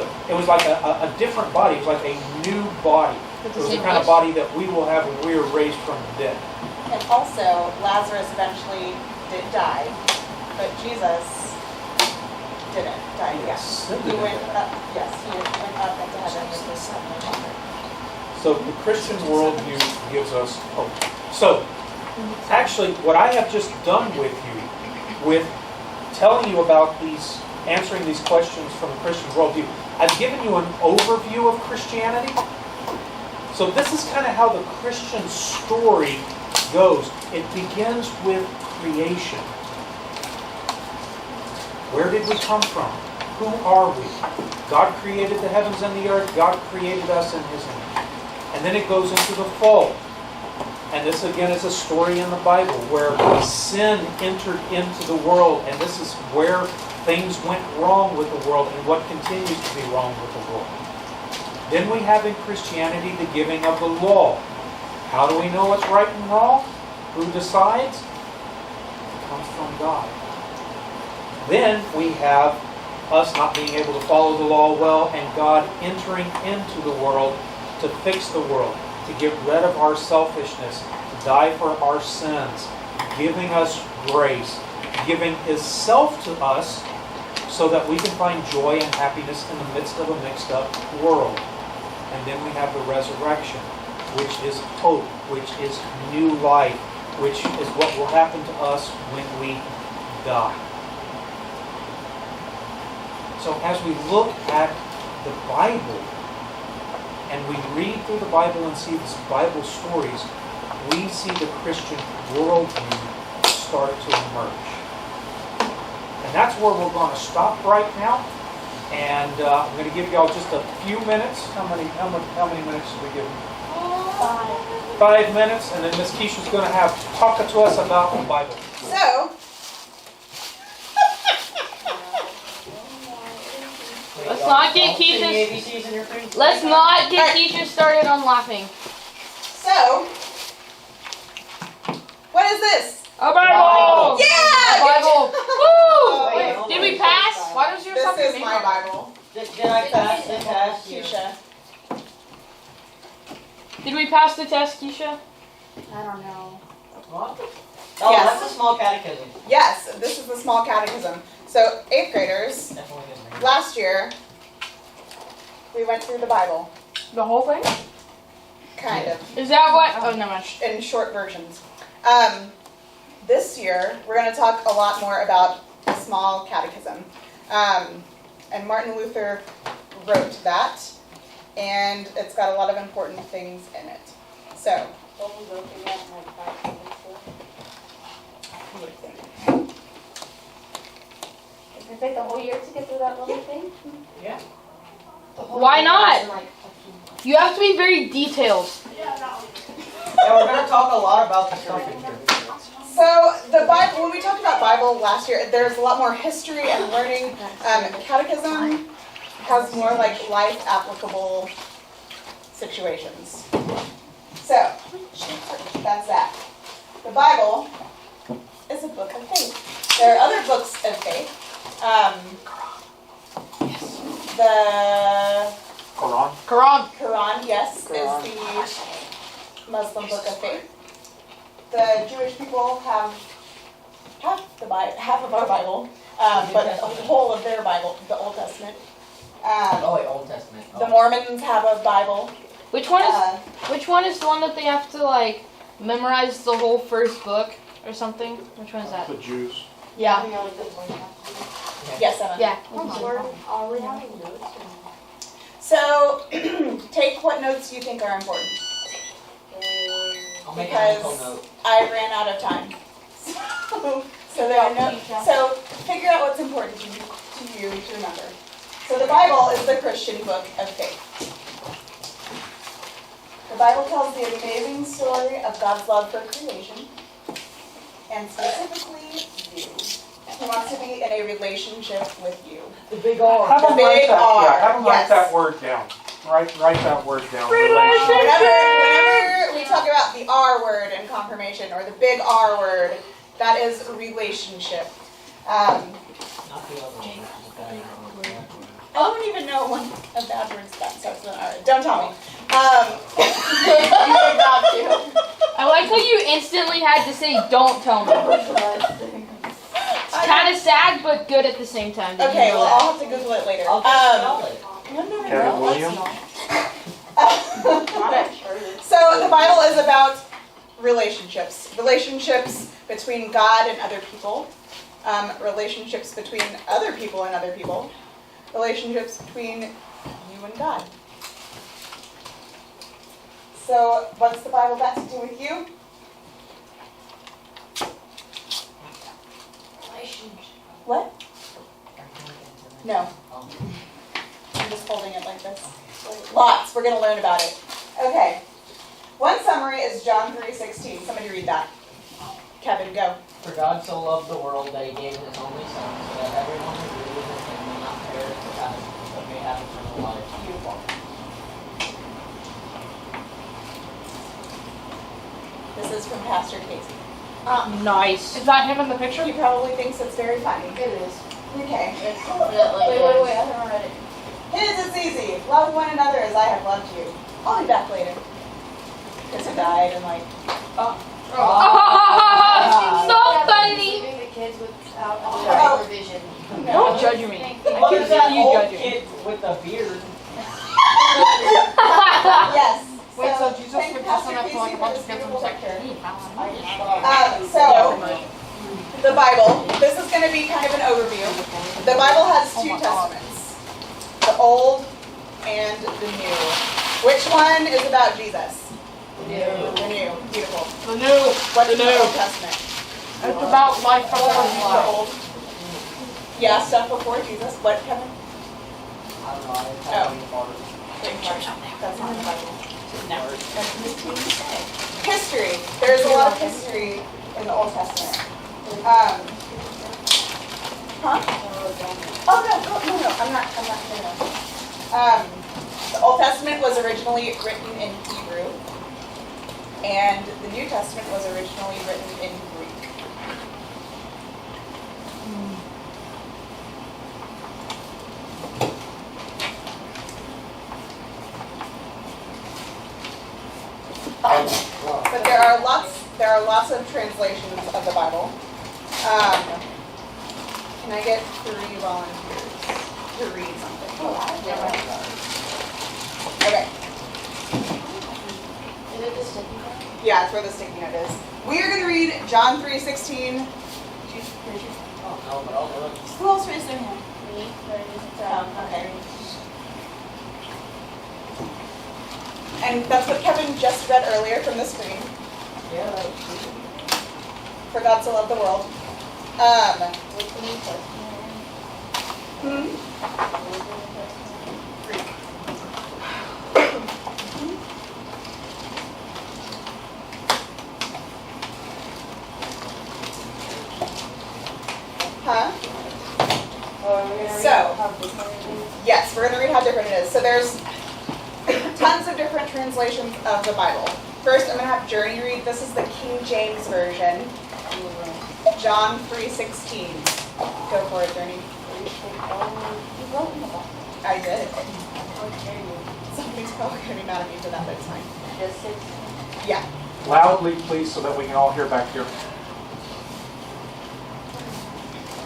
like a different body. It was like a new body. It was the kind of body that we will have when we are raised from the dead. And also, Lazarus eventually did die, but Jesus didn't die yet. He went up, yes, he went up into heaven with his son. So the Christian worldview gives us hope. So, actually, what I have just done with you, with telling you about answering these questions from the Christian worldview, I've given you an overview of Christianity. So this is kind of how the Christian story goes. It begins with creation. Where did we come from? Who are we? God created the heavens and the earth. God created us in His image. And then it goes into the fall. And this again is a story in the Bible where sin entered into the world. And this is where things went wrong with the world and what continues to be wrong with the world. Then we have in Christianity the giving of the law. How do we know what's right and wrong? Who decides? It comes from God. Then we have us not being able to follow the law well and God entering into the world to fix the world, to get rid of our selfishness, to die for our sins, giving us grace, giving His self to us so that we can find joy and happiness in the midst of a mixed up world. And then we have the resurrection, which is hope, which is new life, which is what will happen to us when we die. So as we look at the Bible, and we read through the Bible and see these Bible stories, we see the Christian worldview start to emerge. And that's where we're going to stop right now. And I'm going to give y'all just a few minutes. How many minutes should we give them? 5 minutes. And then Miss Keisha's going to talk to us about the Bible. So, Let's not get Keisha. Let's not get Keisha started on laughing. so, what is this? A Bible. Yeah! A Bible. Woo! Wait, Did we pass? Why does yours have your This is name my on it? Bible. Did I pass the test? Keisha. Did we pass the test, Keisha? I don't know. What? Oh, Yes. that's a small catechism. Yes, this is the small catechism. So, 8th graders, Definitely doesn't read. last year, we went through the Bible. The whole thing? Kind of. Is that what? Oh, no much. In short versions. This year, we're going to talk a lot more about the small catechism. And Martin Luther wrote that, and it's got a lot of important things in it. So, Don't we go through that in like 5 seconds? what do you think? It's gonna take the whole year to get through that little thing? Yeah. Why not? You have to be very detailed. Yeah, we're going to talk a lot about the stuff in here. So, the Bible, when we talked about Bible last year, there's a lot more history and learning. Catechism has more like life applicable situations. So, that's that. The Bible is a book of faith. There are other books of faith. The Quran. Quran, yes, is the Muslim book of faith. The Jewish people have half of our Bible, but the whole of their Bible, the Old Testament. Oh, wait, Old Testament. The Mormons have a Bible. Which one is the one that they have to like memorize the whole first book or something? Which one is that? The Jews. Yeah. Yes, Emma. Yeah. Are we having notes? So, take what notes you think are important. I'll make a mental Because note. I ran out of time. So there are no. So figure out what's important to you to remember. So the Bible is the Christian book of faith. The Bible tells the amazing story of God's love for creation, and specifically you. He wants to be in a relationship with you. The big R. Have them write big that, R, yeah, have them write yes. that word down. Write that word down. Whenever we talk about the R word in confirmation, or the big R word, that is relationship. Not the other one. I don't even know one of bad words that starts with an R. Don't tell me. I like how you instantly had to say, "Don't tell me." It's kind of sad, but good at the same time. Did you Okay, know well, that? I'll have to Google it later. I'll just spell it. No, Kevin William? So the Bible is about relationships. Relationships between God and other people. Relationships between other people and other people. Relationships between you and God. So what's the Bible got to do with you? What? No. I'm just holding it like this. Lots. We're going to learn about it. Okay. One summary is John 3:16. Somebody read that. Kevin, go. For God so loved the world that he gave his only son, so that everyone who believes in him may not perish but may have eternal life. Beautiful. This is from Pastor Casey. Nice. Is that him in the picture? He probably thinks it's very funny. It is. Okay. Wait, I haven't read it. His is easy. Love one another as I have loved you. I'll be back later. Because he died and like... So Kevin's funny. leaving the kids without Oh. supervision. Don't judge me. Look at that You old judge me. kid with a beard. Yes. Wait, so Jesus thank would Pastor just Casey a for bunch this of kids and beautiful was like, picture. So, the Bible. This is going to be kind of an overview. The Bible has two testaments. The Old and the New. Which one is about Jesus? The New. Beautiful. The new. What's The the New. Old Testament? It's about life before The life. Old. Yeah, stuff before Jesus. What, Kevin? I don't know, I Oh. have any part. That's not the Bible. History. There's a lot of history in the Old Testament. Huh? Oh no, I'm not saying that. The Old Testament was originally written in Hebrew, and the New Testament was originally written in Greek. But there are lots of translations of the Bible. Can I get 3 volunteers to read something? Okay. Is it the sticky one? Yeah, it's where the sticky note is. We are going to read John 3:16. Oh, no, but I'll do it. Who else raised their hand? Me? Okay. And that's what Kevin just read earlier from the screen. Yeah, that was good. For God so loved the world. What's the New Testament? Hmm? What was the New Testament? Greek. Huh? Or are we gonna read So. how different it is? Yes, we're going to read how different it is. So there's tons of different translations of the Bible. First, I'm going to have Journey read. This is the King James Version. John 3:16. Go for it, Journey. You wrote in the book. I did. How dare you? Somebody's probably going to be mad at me for that, but it's fine. Just 16. Yeah. Loudly, please, so that we can all hear back here.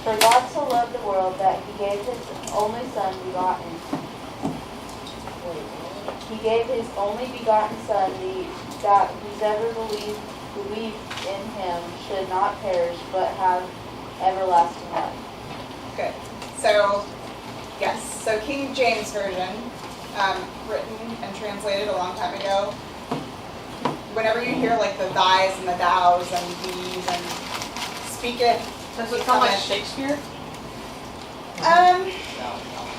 For God so loved the world that he gave his only son begotten. He gave his only begotten son, that whoever believed in him should not perish, but have everlasting life. Good. So, yes. So King James Version, written and translated a long time ago. Whenever you hear like the thys and the thous and these and speak it. Does it sound like Shakespeare? I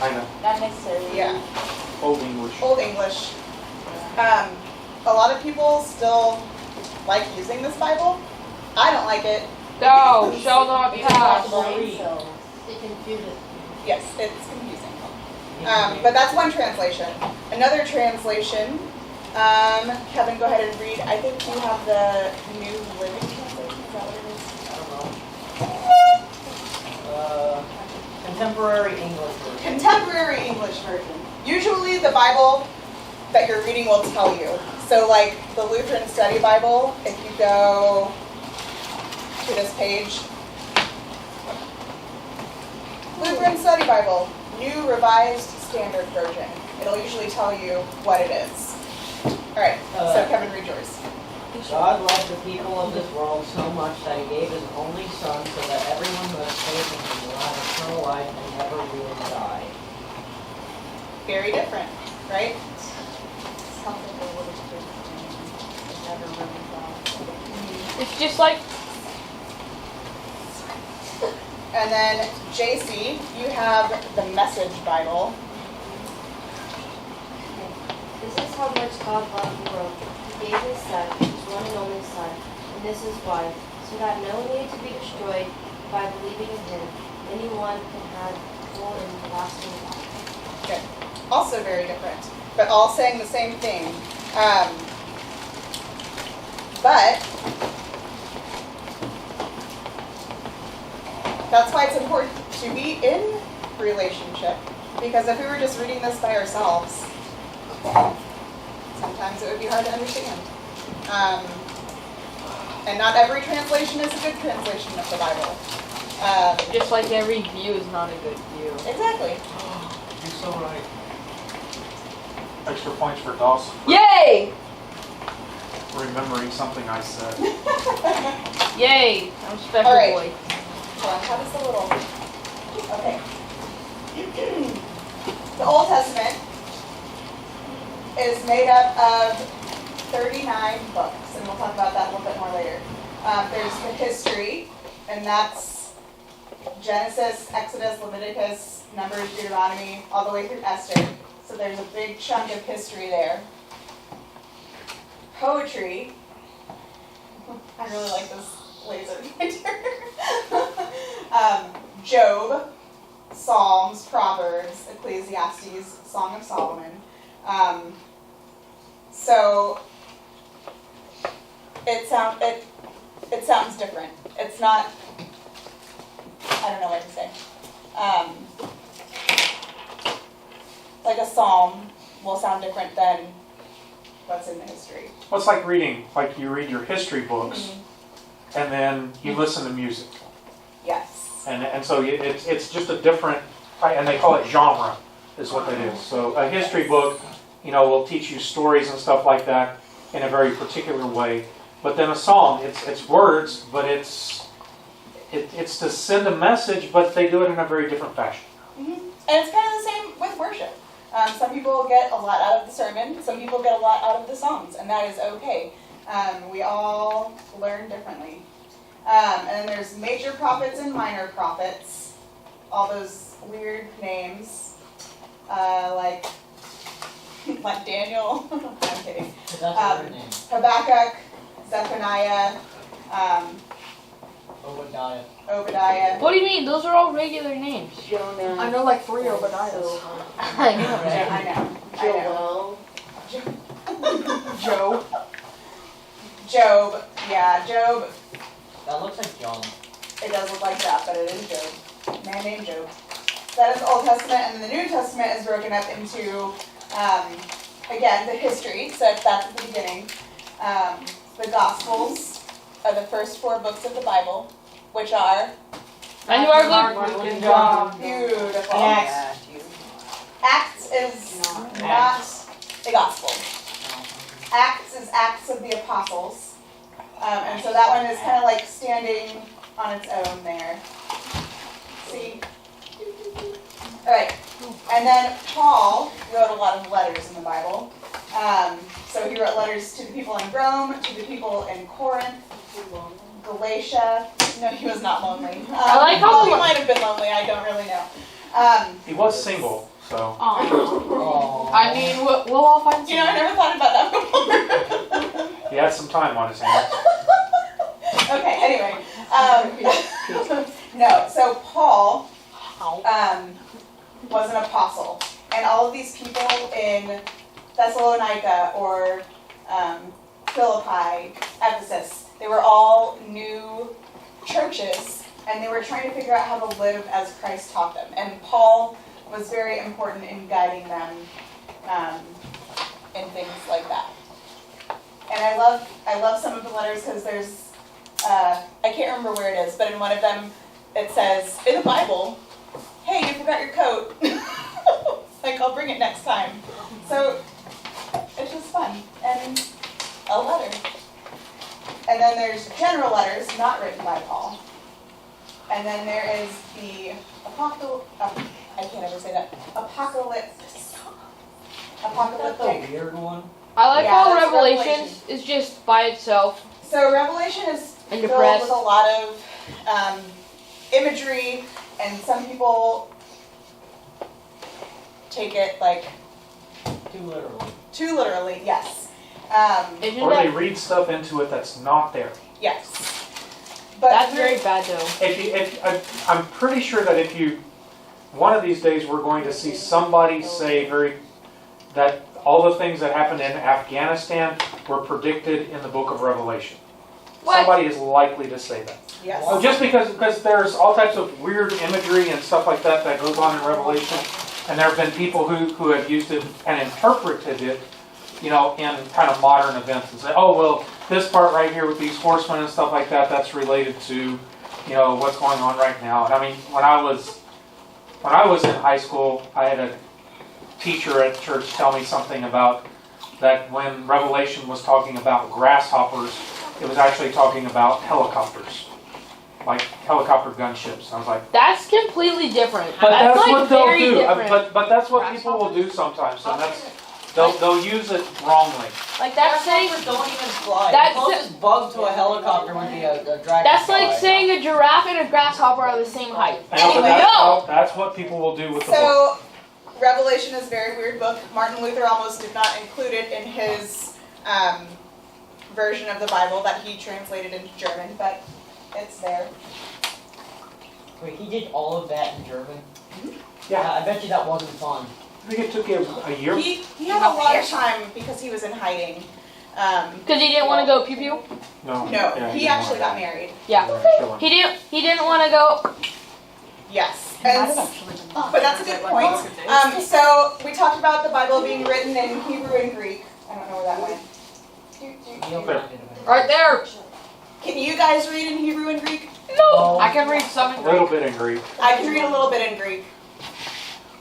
know. Not necessarily. Yeah. Old English. Old English. A lot of people still like using this Bible. I don't like it. No, shall not pass. Brain cells. It confuses. Yes, it's confusing. But that's one translation. Another translation, Kevin, go ahead and read. I think you have the New Living Translation. Is that what it is? Contemporary English version. Contemporary English version. Usually the Bible that you're reading will tell you. So like the Lutheran Study Bible, if you go to this page, Lutheran Study Bible, New Revised Standard Version. It'll usually tell you what it is. All right, so Kevin, read yours. God loved the people of this world so much that he gave his only Son so that everyone who has faith in him will have eternal life and never really die. Very different, right? Something they would have never really thought. It's just like And then JC, you have the Message Bible. This is how much God loved the world. He gave his Son, his one and only Son, and this is why, so that no one needed to be destroyed by believing in him. Anyone can have full and lasting life. Good. Also very different, but all saying the same thing. But that's why it's important to be in relationship, because if we were just reading this by ourselves, sometimes it would be hard to understand. And not every translation is a good translation of the Bible. just like every view is not a good view. Exactly. You're so right. Extra points for Dawson Yay! for remembering something I said. Yay! I'm a special All right. boy. Hold on, how does the little... Okay. The Old Testament is made up of 39 books, and we'll talk about that a little bit more later. There's the history, and that's Genesis, Exodus, Leviticus, Numbers, Deuteronomy, all the way through Esther. So there's a big chunk of history there. Poetry. I really like this laser pointer. Job, Psalms, Proverbs, Ecclesiastes, Song of Solomon. So it sounds different. It's not, I don't know what to say. Like a psalm will sound different than what's in the history. Well, it's like reading, like you read your history books, and then you listen to music. Yes. And so it's just a different, and they call it genre, is what that is. So a history book, will teach you stories and stuff like that in a very particular way. But then a psalm, it's words, but it's to send a message, but they do it in a very different fashion. Mm-hmm. And it's kind of the same with worship. Some people get a lot out of the sermon, some people get a lot out of the songs, and that is okay. We all learn differently. And then there's major prophets and minor prophets, all those weird names, like Daniel. I'm kidding. That's a weird name. Habakkuk, Zephaniah, Obadiah. What do you mean? Those are all regular names. Jonah. I know like 3 Obadiahs. I know. I know. Joel. Job. Yeah, Job. That looks like John. It does look like that, but it is Job. A man named Job. That is the Old Testament, and then the New Testament is broken up into, again, the history, so that's at the beginning. The Gospels are the first 4 books of the Bible, which are I knew our Mark, book. Luke, and John. beautiful. Acts. Acts is not a gospel. Acts is Acts of the Apostles. And so that one is kind of like standing on its own there. See? All right. And then Paul wrote a lot of letters in the Bible. So he wrote letters to the people in Rome, to the people in Corinth, Galatia. No, he was not lonely. I like how he might have been lonely. I don't really know. He was single, so. Oh. I mean, we'll all find I never thought about that before. He had some time on his hands. Okay, anyway. No, so Paul was an apostle. all of these people in Thessalonica or Philippi, Ephesus, they were all new churches, and they were trying to figure out how to live as Christ taught them. And Paul was very important in guiding them in things like that. And I love some of the letters because there's, I can't remember where it is, but in one of them it says, in the Bible, hey, you forgot your coat. Like, I'll bring it next time. So it's just fun. And a letter. And then there's general letters not written by Paul. And then there is the I can't ever say that. Apocalyptic. That's a weird one. I like Yeah, how that's Revelation Revelation. is just by itself. So Revelation is And filled depressed. with a lot of imagery, and some people take it like Too literally. too literally. Yes. Isn't Or they that, read stuff into it that's not there. Yes. But that's very bad though. I'm pretty sure that if you, one of these days we're going to see somebody say that all the things that happened in Afghanistan were predicted in the book of Revelation. What? Somebody is likely to say that. yes. Well, just because there's all types of weird imagery and stuff like that that goes on in Revelation, and there have been people who have used it and interpreted it, in kind of modern events and say, oh, well, this part right here with these horsemen and stuff like that, that's related to, what's going on right now. And I mean, when I was in high school, I had a teacher at church tell me something about that when Revelation was talking about grasshoppers, it was actually talking about helicopters, like helicopter gunships. I was like, That's completely different. but that's that's like what they'll very do. different. But that's what people will do sometimes, and they'll use it wrongly. Like that's saying Grasshoppers don't even fly. That's- The closest bug to a helicopter would be a dragonfly. that's like saying a giraffe and a grasshopper are the same height. I know, but Anyway. that's what people will do with the book. So Revelation is a very weird book. Martin Luther almost did not include it in his version of the Bible that he translated into German, but it's there. Wait, he did all of that in German? Yeah. I bet you that wasn't fun. I think it took you a year. He had a lot of time because he was in hiding. Because he didn't want to go pew pew. No. No, Yeah, he didn't actually want got married. Yeah. that. He didn't want to go. Yes. Might And, have actually been fun. but that's a good point. So we talked about the Bible being written in Hebrew and Greek. I don't know where that went. Right there. Can you guys read in Hebrew and Greek? No. I can read some in A little Greek. bit in Greek. I can read a little bit in Greek.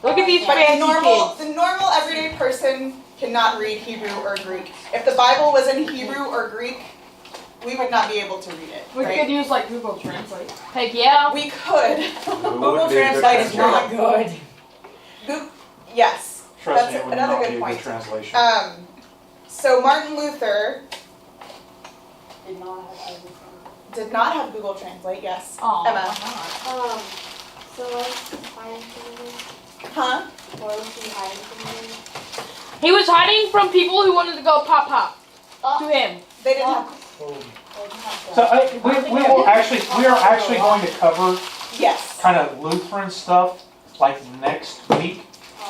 Look at these But fancy kids. the normal everyday person cannot read Hebrew or Greek. If the Bible was in Hebrew or Greek, we would not be able to read it. We right? could use like Google Translate. Heck yeah. We could. Google Translate is not good. Yes. Trust That's me, it would another not good be a point. good translation. So Martin Luther Did not have everything. did not have Google Translate. Yes. Oh, Emma. So was he hiding from me? Huh? Or was he hiding from me? He was hiding from people who wanted to go pop pop to him. They didn't have. So we are actually going to cover Yes. kind of Lutheran stuff like next week.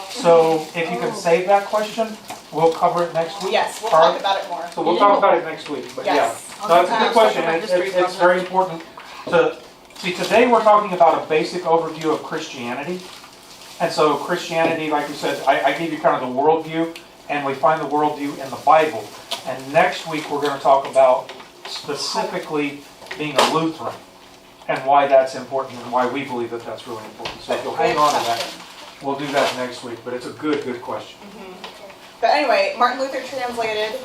So if you can save that question, we'll cover it next week. Yes. We'll Alright. talk about it more. So we'll talk about it next week. But Yes. yeah, no, that's a good question. And it's very important to see. Today we're talking about a basic overview of Christianity. And so Christianity, like we said, I gave you kind of the worldview, and we find the worldview in the Bible. And next week we're going to talk about specifically being a Lutheran and why that's important and why we believe that that's really important. So if you'll hang on to that, we'll do that next week. But it's a good question. But anyway, Martin Luther translated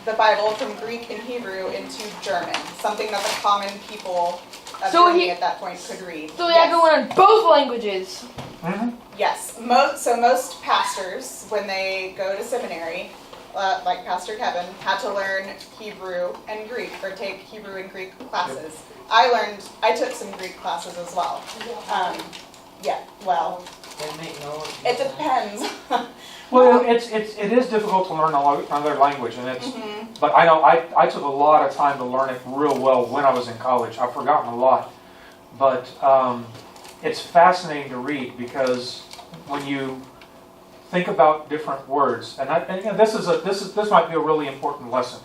the Bible from Greek and Hebrew into German, something that the common people of So Germany he- at that point could read. So we had to learn both languages. Mm-hmm. Yes. Most pastors, when they go to seminary, like Pastor Kevin, had to learn Hebrew and Greek, or take Hebrew and Greek classes. I took some Greek classes as well. Well, it depends. Well, it is difficult to learn another language, and it's. Mhm. But I know I took a lot of time to learn it real well when I was in college. I've forgotten a lot, but it's fascinating to read because when you think about different words, and again, this might be a really important lesson.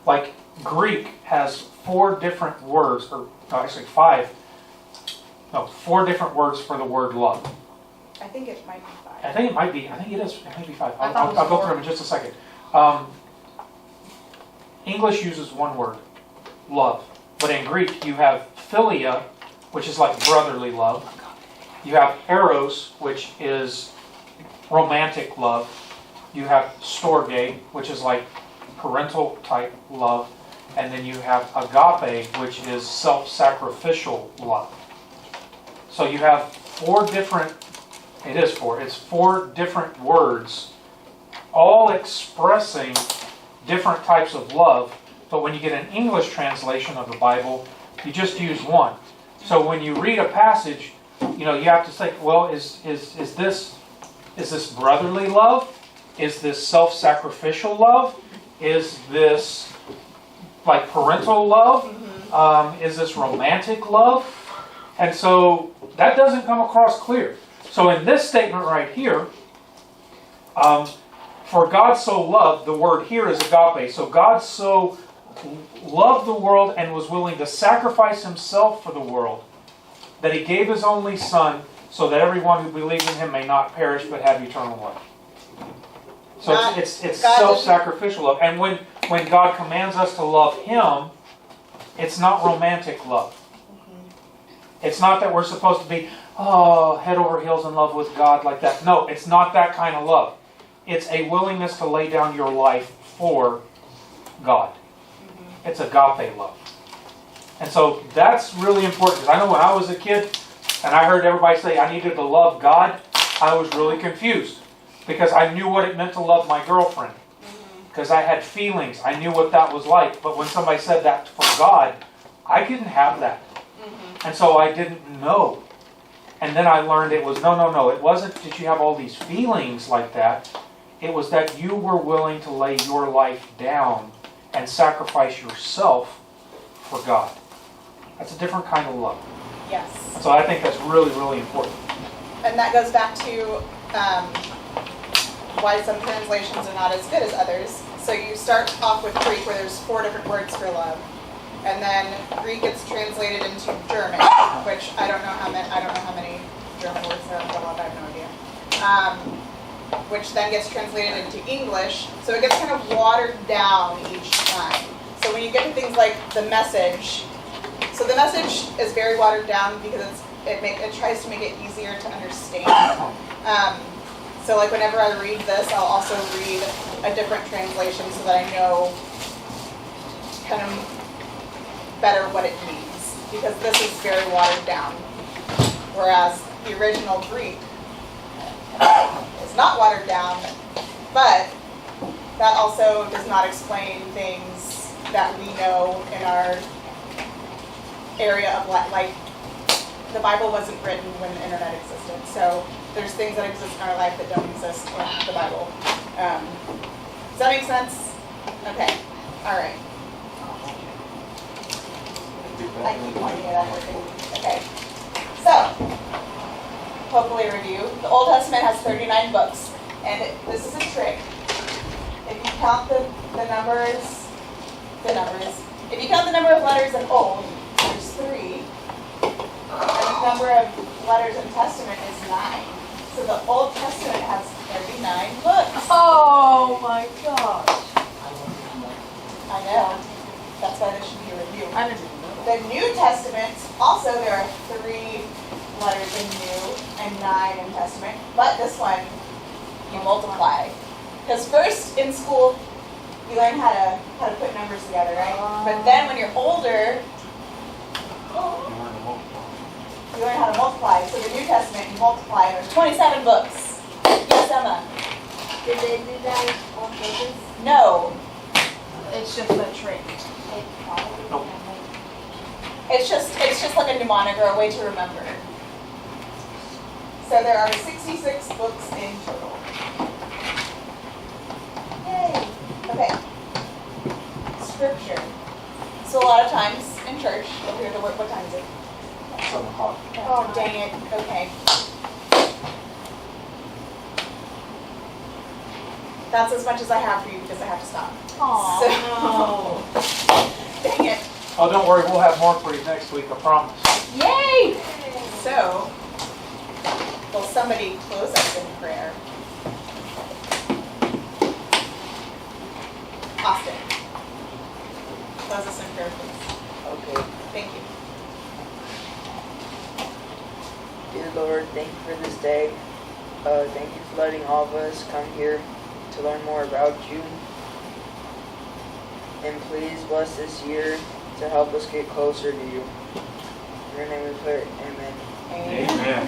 Like Greek has 4 different words, or actually 4 different words for the word love. I think it might be 5. I think it might be. I think it is. It might be 5. I thought it was I'll go 4. through them in just a second. English uses one word, love, but in Greek you have philia, which is like brotherly love. You have eros, which is romantic love. You have storge, which is like parental type love. And then you have agape, which is self-sacrificial love. So you have 4 different, it's 4 different words, all expressing different types of love. But when you get an English translation of the Bible, you just use one. So when you read a passage, you have to think, well, is this brotherly love? Is this self-sacrificial love? Is this like parental love? Is this romantic love? And so that doesn't come across clear. So in this statement right here, for God so loved, the word here is agape. So God so loved the world and was willing to sacrifice himself for the world, that he gave his only Son, so that everyone who believes in him may not perish but have eternal life. So it's self-sacrificial love. And when God commands us to love him, it's not romantic love. It's not that we're supposed to be, head over heels in love with God like that. No, it's not that kind of love. It's a willingness to lay down your life for God. It's agape love. And so that's really important. Because I know when I was a kid and I heard everybody say I needed to love God, I was really confused. Because I knew what it meant to love my girlfriend. Because I had feelings. I knew what that was like. But when somebody said that for God, I didn't have that. And so I didn't know. And then I learned it was, no. It wasn't that you have all these feelings like that. It was that you were willing to lay your life down and sacrifice yourself for God. That's a different kind of love. Yes. So I think that's really, really important. And that goes back to why some translations are not as good as others. So you start off with Greek, where there's 4 different words for love. And then Greek gets translated into German, which I don't know how many German words there are for love. I have no idea. Which then gets translated into English, so it gets kind of watered down each time. So when you get to things like the Message, so the Message is very watered down because it tries to make it easier to understand. So like whenever I read this, I'll also read a different translation so that I know kind of better what it means, because this is very watered down, whereas the original Greek is not watered down, but that also does not explain things that we know in our area of life. Like, the Bible wasn't written when the internet existed, so there's things that exist in our life that don't exist in the Bible. Does that make sense? Okay, all right. I keep pointing at that working. Okay. So, hopefully a review. The Old Testament has 39 books. And this is a trick. If you count the numbers, if you count the number of letters in Old, there's 3. And the number of letters in Testament is 9. So the Old Testament has 39 books. Oh my gosh. I know. That's why there should be a review. I didn't even know. The New Testament, also there are 3 letters in New and 9 in Testament, but this one you multiply. Because first in school you learn how to put numbers together, right? But then when you're older, you learn how to multiply. So the New Testament you multiply, and there's 27 books. Yes, Emma? Did they do that on purpose? No. It's just a trick. Nope. It's just like a mnemonic or a way to remember. So there are 66 books in total. Yay! Okay. Scripture. So a lot of times in church, you'll hear the word, what time is it? 7 o'clock. Oh, dang it. Okay. That's as much as I have for you because I have to stop. Aw. So, dang it. Oh, don't worry, we'll have more for you next week, I promise. Yay! So, will somebody close us in prayer? Austin, close us in prayer, please. Okay. Thank you. Dear Lord, thank you for this day. Thank you for letting all of us come here to learn more about you. And please bless this year to help us get closer to you. In your name we pray, amen. Amen. Amen.